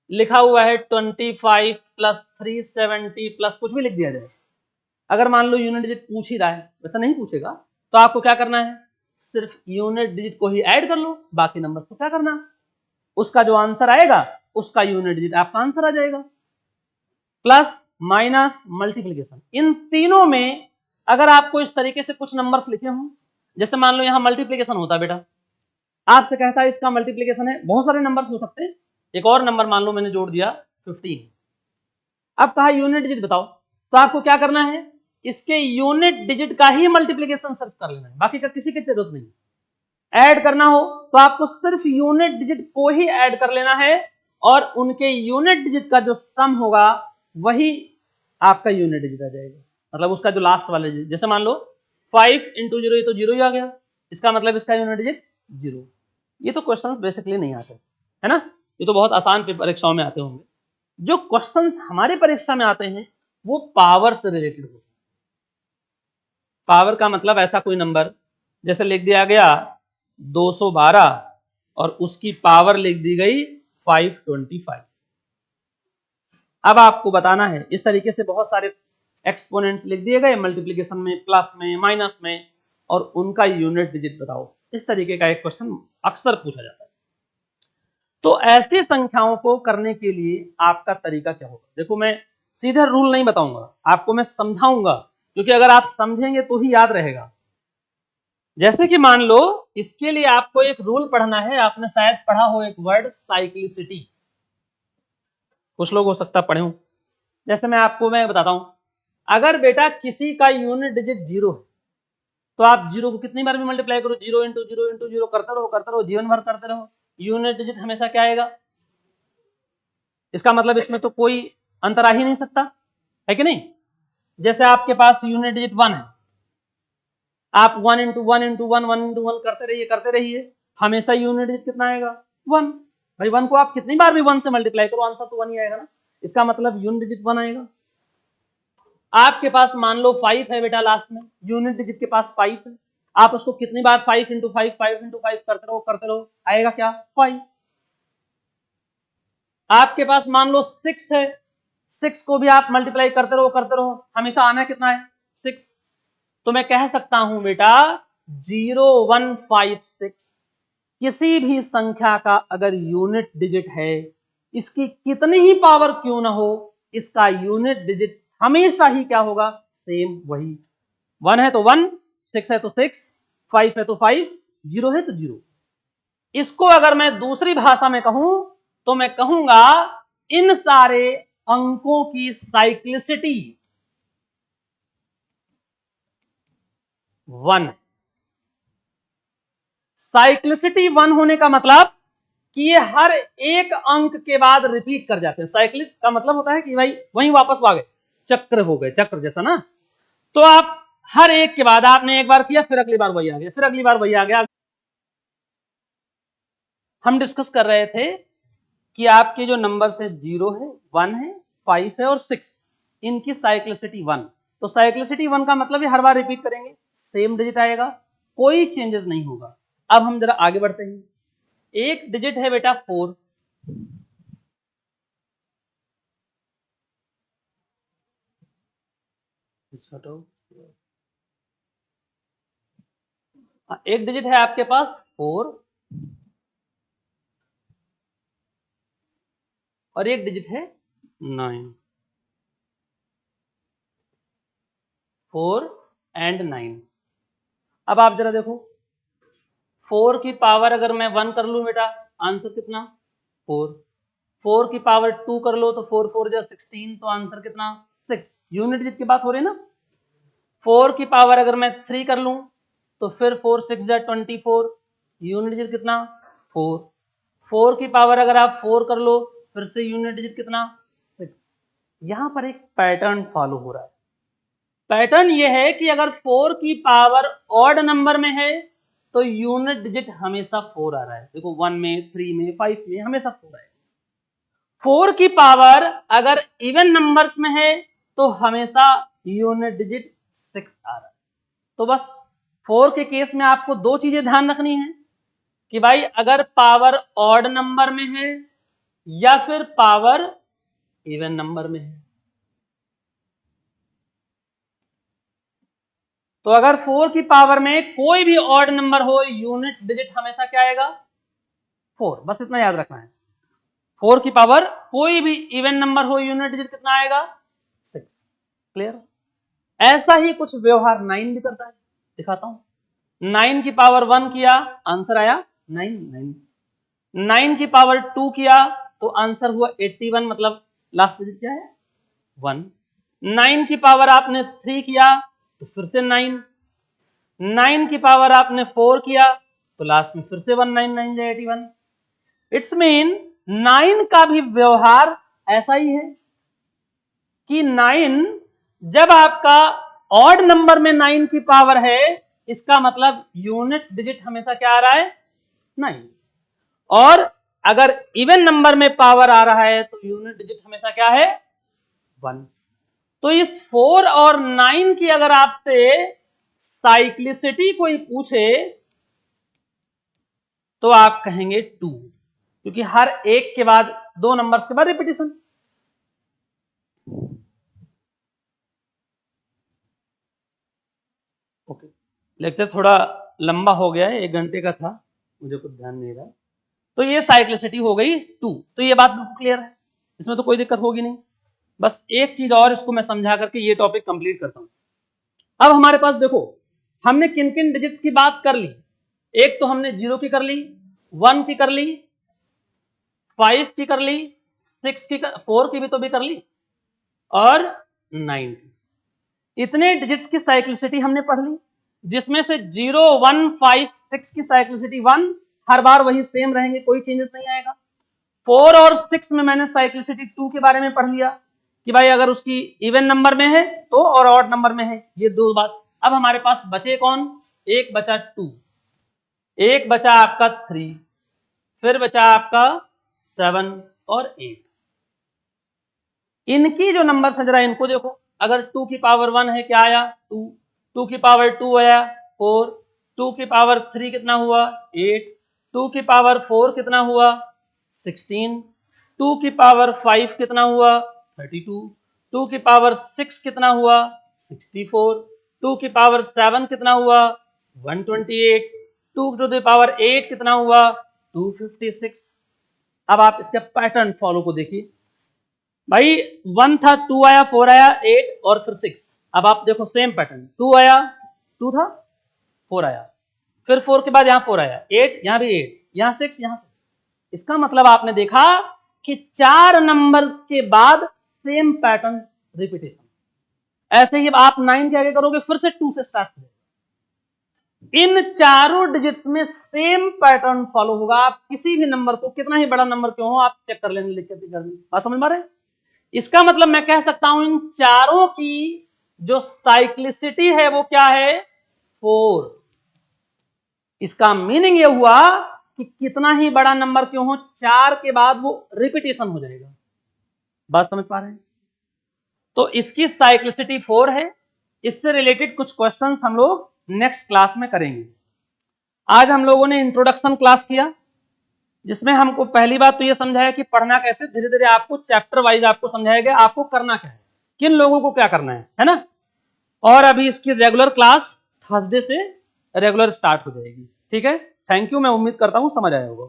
लिखा हुआ है 25 प्लस 370 प्लस कुछ भी लिख दिया जाए, अगर मान लो यूनिट डिजिट पूछ ही रहा है, वैसा नहीं पूछेगा, तो आपको क्या करना है, सिर्फ यूनिट डिजिट को ही ऐड कर लो, बाकी नंबर को क्या करना, उसका जो आंसर आएगा उसका यूनिट डिजिट आपका आंसर आ जाएगा। प्लस माइनस मल्टीप्लीकेशन, इन तीनों में अगर आपको इस तरीके से कुछ नंबर्स लिखे हों, जैसे मान लो यहां मल्टीप्लीकेशन होता बेटा, आपसे कहता है इसका मल्टीप्लीकेशन है, बहुत सारे नंबर हो सकते हैं, एक और नंबर मान लो मैंने जोड़ दिया 15, अब कहा यूनिट डिजिट बताओ, तो आपको क्या करना है, इसके यूनिट डिजिट का ही मल्टीप्लीकेशन सर्च कर लेना है, बाकी का किसी की जरूरत नहीं। ऐड करना हो तो आपको सिर्फ यूनिट डिजिट को ही ऐड कर लेना है, और उनके यूनिट डिजिट का जो सम होगा वही आपका यूनिट डिजिट आ जाएगा, मतलब उसका जो लास्ट वाला डिजिट, जैसे मान लो 5 इंटू 0, ये तो 0 ही आ गया, इसका मतलब इसका यूनिट डिजिट 0। ये तो क्वेश्चंस बेसिकली नहीं आते है ना, ये तो बहुत आसान परीक्षाओं में आते होंगे। जो क्वेश्चंस हमारे परीक्षा में आते हैं वो पावर से रिलेटेड होते हैं। पावर का मतलब ऐसा कोई नंबर, जैसे लिख दिया गया 212 और उसकी पावर लिख दी गई 525। अब आपको बताना है, इस तरीके से बहुत सारे एक्सपोनेंट्स लिख दिए गए मल्टीप्लिकेशन में, प्लस में, माइनस में, और उनका यूनिट डिजिट बताओ, इस तरीके का एक क्वेश्चन अक्सर पूछा जाता है। तो ऐसी संख्याओं को करने के लिए आपका तरीका क्या होगा, देखो मैं सीधे रूल नहीं बताऊंगा आपको, मैं समझाऊंगा, क्योंकि अगर आप समझेंगे तो ही याद रहेगा। जैसे कि मान लो इसके लिए आपको एक रूल पढ़ना है, आपने शायद पढ़ा हो एक वर्ड साइक्लिसिटी, कुछ लोग हो सकता पढ़े हो। जैसे मैं बताता हूं, अगर बेटा किसी का यूनिट डिजिट 0 है तो आप 0 को कितनी बार भी मल्टीप्लाई करो, 0 इंटू 0 इंटू 0 करते रहो, जीवन भर करते रहो, यूनिट डिजिट हमेशा क्या आएगा। इसका मतलब इसमें तो कोई अंतर आ ही नहीं सकता, है कि नहीं। जैसे आपके पास यूनिट डिजिट 1 है, आप 1 इंटू 1 इंटू 1 1 इंटू 1 करते रहिए, हमेशा यूनिट डिजिट कितना आएगा, 1। भाई 1 को आप कितनी बार भी 1 से मल्टीप्लाई करो, आंसर तो 1 ही आएगा ना, इसका मतलब यूनिट डिजिट 1 आएगा। आपके पास मान लो 5 है बेटा, लास्ट में यूनिट डिजिट के पास 5 है, आप उसको कितनी बार 5 इंटू 5 5 इंटू 5 करते रहो, आएगा क्या, 5। आपके पास मान लो 6 है, 6 को भी आप मल्टीप्लाई करते रहो, हमेशा आना कितना है, 6। तो मैं कह सकता हूं बेटा 0156 किसी भी संख्या का अगर यूनिट डिजिट है, इसकी कितनी ही पावर क्यों ना हो, इसका यूनिट डिजिट हमेशा ही क्या होगा, सेम वही। 1 है तो 1, 6 है तो 6, 5 है तो 5, 0 है तो 0। इसको अगर मैं दूसरी भाषा में कहूं तो मैं कहूंगा इन सारे अंकों की साइक्लिसिटी 1। साइक्लिसिटी 1 होने का मतलब कि ये हर एक अंक के बाद रिपीट कर जाते हैं। साइक्लिक का मतलब होता है कि भाई वहीं वापस आ गए, चक्र हो गए, चक्र जैसा ना। तो आप हर एक के बाद आपने एक बार किया, फिर अगली बार वही आ गया, फिर अगली बार वही आ गया। हम डिस्कस कर रहे थे कि आपके जो नंबर है 0 है, 1 है, 5 है और 6, इनकी साइक्लिसिटी 1। तो साइक्लिसिटी 1 का मतलब हर बार रिपीट करेंगे, सेम डिजिट आएगा, कोई चेंजेस नहीं होगा। अब हम जरा आगे बढ़ते हैं, एक डिजिट है बेटा 4, एक डिजिट है आपके पास 4 और एक डिजिट है 9, 4 एंड 9। अब आप जरा देखो, 4 की पावर अगर मैं 1 कर लूं बेटा, आंसर कितना, 4। 4 की पावर 2 कर लो तो 4 4 जा 16, तो आंसर कितना, 6। यूनिट डिजिट की बात हो रही है ना। 4 की पावर अगर मैं 3 कर लूं तो फिर 4 6 जा 24, यूनिट डिजिट कितना, 4। 4 की पावर अगर आप 4 कर लो, फिर से यूनिट डिजिट कितना, 6। यहां पर एक पैटर्न फॉलो हो रहा है। पैटर्न ये है कि अगर 4 की पावर ऑड नंबर में है तो यूनिट डिजिट हमेशा 4 आ रहा है। देखो 1 में, 3 में, 5 में हमेशा 4 आएगा। 4 की पावर अगर इवन नंबर्स में है तो हमेशा यूनिट डिजिट 6 आ रहा है। तो बस 4 के केस में आपको दो चीजें ध्यान रखनी है कि भाई अगर पावर ऑड नंबर में है या फिर पावर इवन नंबर में है। तो अगर 4 की पावर में कोई भी ऑड नंबर हो, यूनिट डिजिट हमेशा क्या आएगा? 4। बस इतना याद रखना है। 4 की पावर कोई भी इवन नंबर हो, यूनिट डिजिट कितना आएगा? 6। क्लियर? ऐसा ही कुछ व्यवहार 9 भी करता है, दिखाता हूं। 9 की पावर 1 किया, आंसर आया 9। 9 की पावर 2 किया तो आंसर हुआ 81, मतलब लास्ट डिजिट क्या है? 1। 9 की पावर आपने 3 किया तो फिर से 9। 9 की पावर आपने 4 किया तो लास्ट में फिर से 1, 9 9 81। इट्स मीन 9 का भी व्यवहार ऐसा ही है कि 9 जब आपका ऑड नंबर में 9 की पावर है, इसका मतलब यूनिट डिजिट हमेशा क्या आ रहा है? 9। और अगर इवन नंबर में पावर आ रहा है तो यूनिट डिजिट हमेशा क्या है? 1। तो इस 4 और 9 की अगर आपसे साइक्लिसिटी कोई पूछे तो आप कहेंगे 2, क्योंकि हर एक के बाद दो नंबर्स के बाद रिपीटिशन। ओके, लेक्चर थोड़ा लंबा हो गया है, 1 घंटे का था, मुझे कुछ ध्यान नहीं रहा। तो ये साइक्लिसिटी हो गई 2। तो ये बात बिल्कुल क्लियर है, इसमें तो कोई दिक्कत होगी नहीं। बस एक चीज और इसको मैं समझा करके ये टॉपिक कंप्लीट करता हूं। अब हमारे पास देखो, हमने किन किन डिजिट्स की बात कर ली। एक तो हमने 0 की कर ली, 1 की कर ली, 5 की कर ली, 6 की 4 की भी तो भी कर ली, और 9 की। इतने डिजिट्स की साइक्लिसिटी हमने पढ़ ली, जिसमें से 0, 1, 5, 6 की साइक्लिसिटी 1, हर बार वही सेम रहेंगे, कोई चेंजेस नहीं आएगा। 4 और 6 में मैंने साइक्लिसिटी 2 के बारे में पढ़ लिया कि भाई अगर उसकी इवन नंबर में है तो और ऑड नंबर में है, ये दो बात। अब हमारे पास बचे कौन? एक बचा 2, एक बचा आपका 3, फिर बचा आपका 7 और 8। इनकी जो नंबर है जरा इनको देखो। अगर 2 की पावर 1 है, क्या आया? 2। 2 की पावर 2 आया 4। 2 की पावर 3 कितना हुआ? 8। 2 की पावर 4 कितना हुआ? 16। 2 की पावर 5 कितना हुआ? 32। 2 की पावर 6 कितना हुआ? 64। 2 की पावर 7 कितना हुआ? 128। 2 टू द पावर 8 कितना हुआ? 256। अब आप इसका पैटर्न फॉलो को देखिए भाई। 1 था, 2 आया, 4 आया, 8 और फिर 6। अब आप देखो सेम पैटर्न, 2 आया, 2 था, 4 आया, फिर 4 के बाद यहां 4 आया, 8, यहां भी 8, यहां 6, यहां 6। इसका मतलब आपने देखा कि 4 नंबर्स के बाद सेम पैटर्न रिपीटेशन। ऐसे ही आप 9 के आगे करोगे, फिर से 2 से स्टार्ट करोगे। इन चारों डिजिट्स में सेम पैटर्न फॉलो होगा। आप किसी भी नंबर को, कितना ही बड़ा नंबर क्यों हो, आप चेक कर लेंगे लिख के घर में। बात समझ में आ रहा है? इसका मतलब मैं कह सकता हूं इन चारों की जो साइक्लिसिटी है वो क्या है? 4। इसका मीनिंग ये हुआ कि कितना ही बड़ा नंबर क्यों हो, 4 के बाद वो रिपीटेशन हो जाएगा। बात समझ पा रहे हैं? तो इसकी साइक्लिसिटी 4 है। इससे रिलेटेड कुछ क्वेश्चंस हम लोग नेक्स्ट क्लास में करेंगे। आज हम लोगों ने इंट्रोडक्शन क्लास किया, जिसमें हमको पहली बात तो ये समझाया कि पढ़ना कैसे, धीरे धीरे आपको चैप्टर वाइज आपको समझाया गया आपको करना क्या है, किन लोगों को क्या करना है ना। और अभी इसकी रेगुलर क्लास थर्सडे से रेगुलर स्टार्ट हो जाएगी। ठीक है, थैंक यू। मैं उम्मीद करता हूं समझ आया होगा।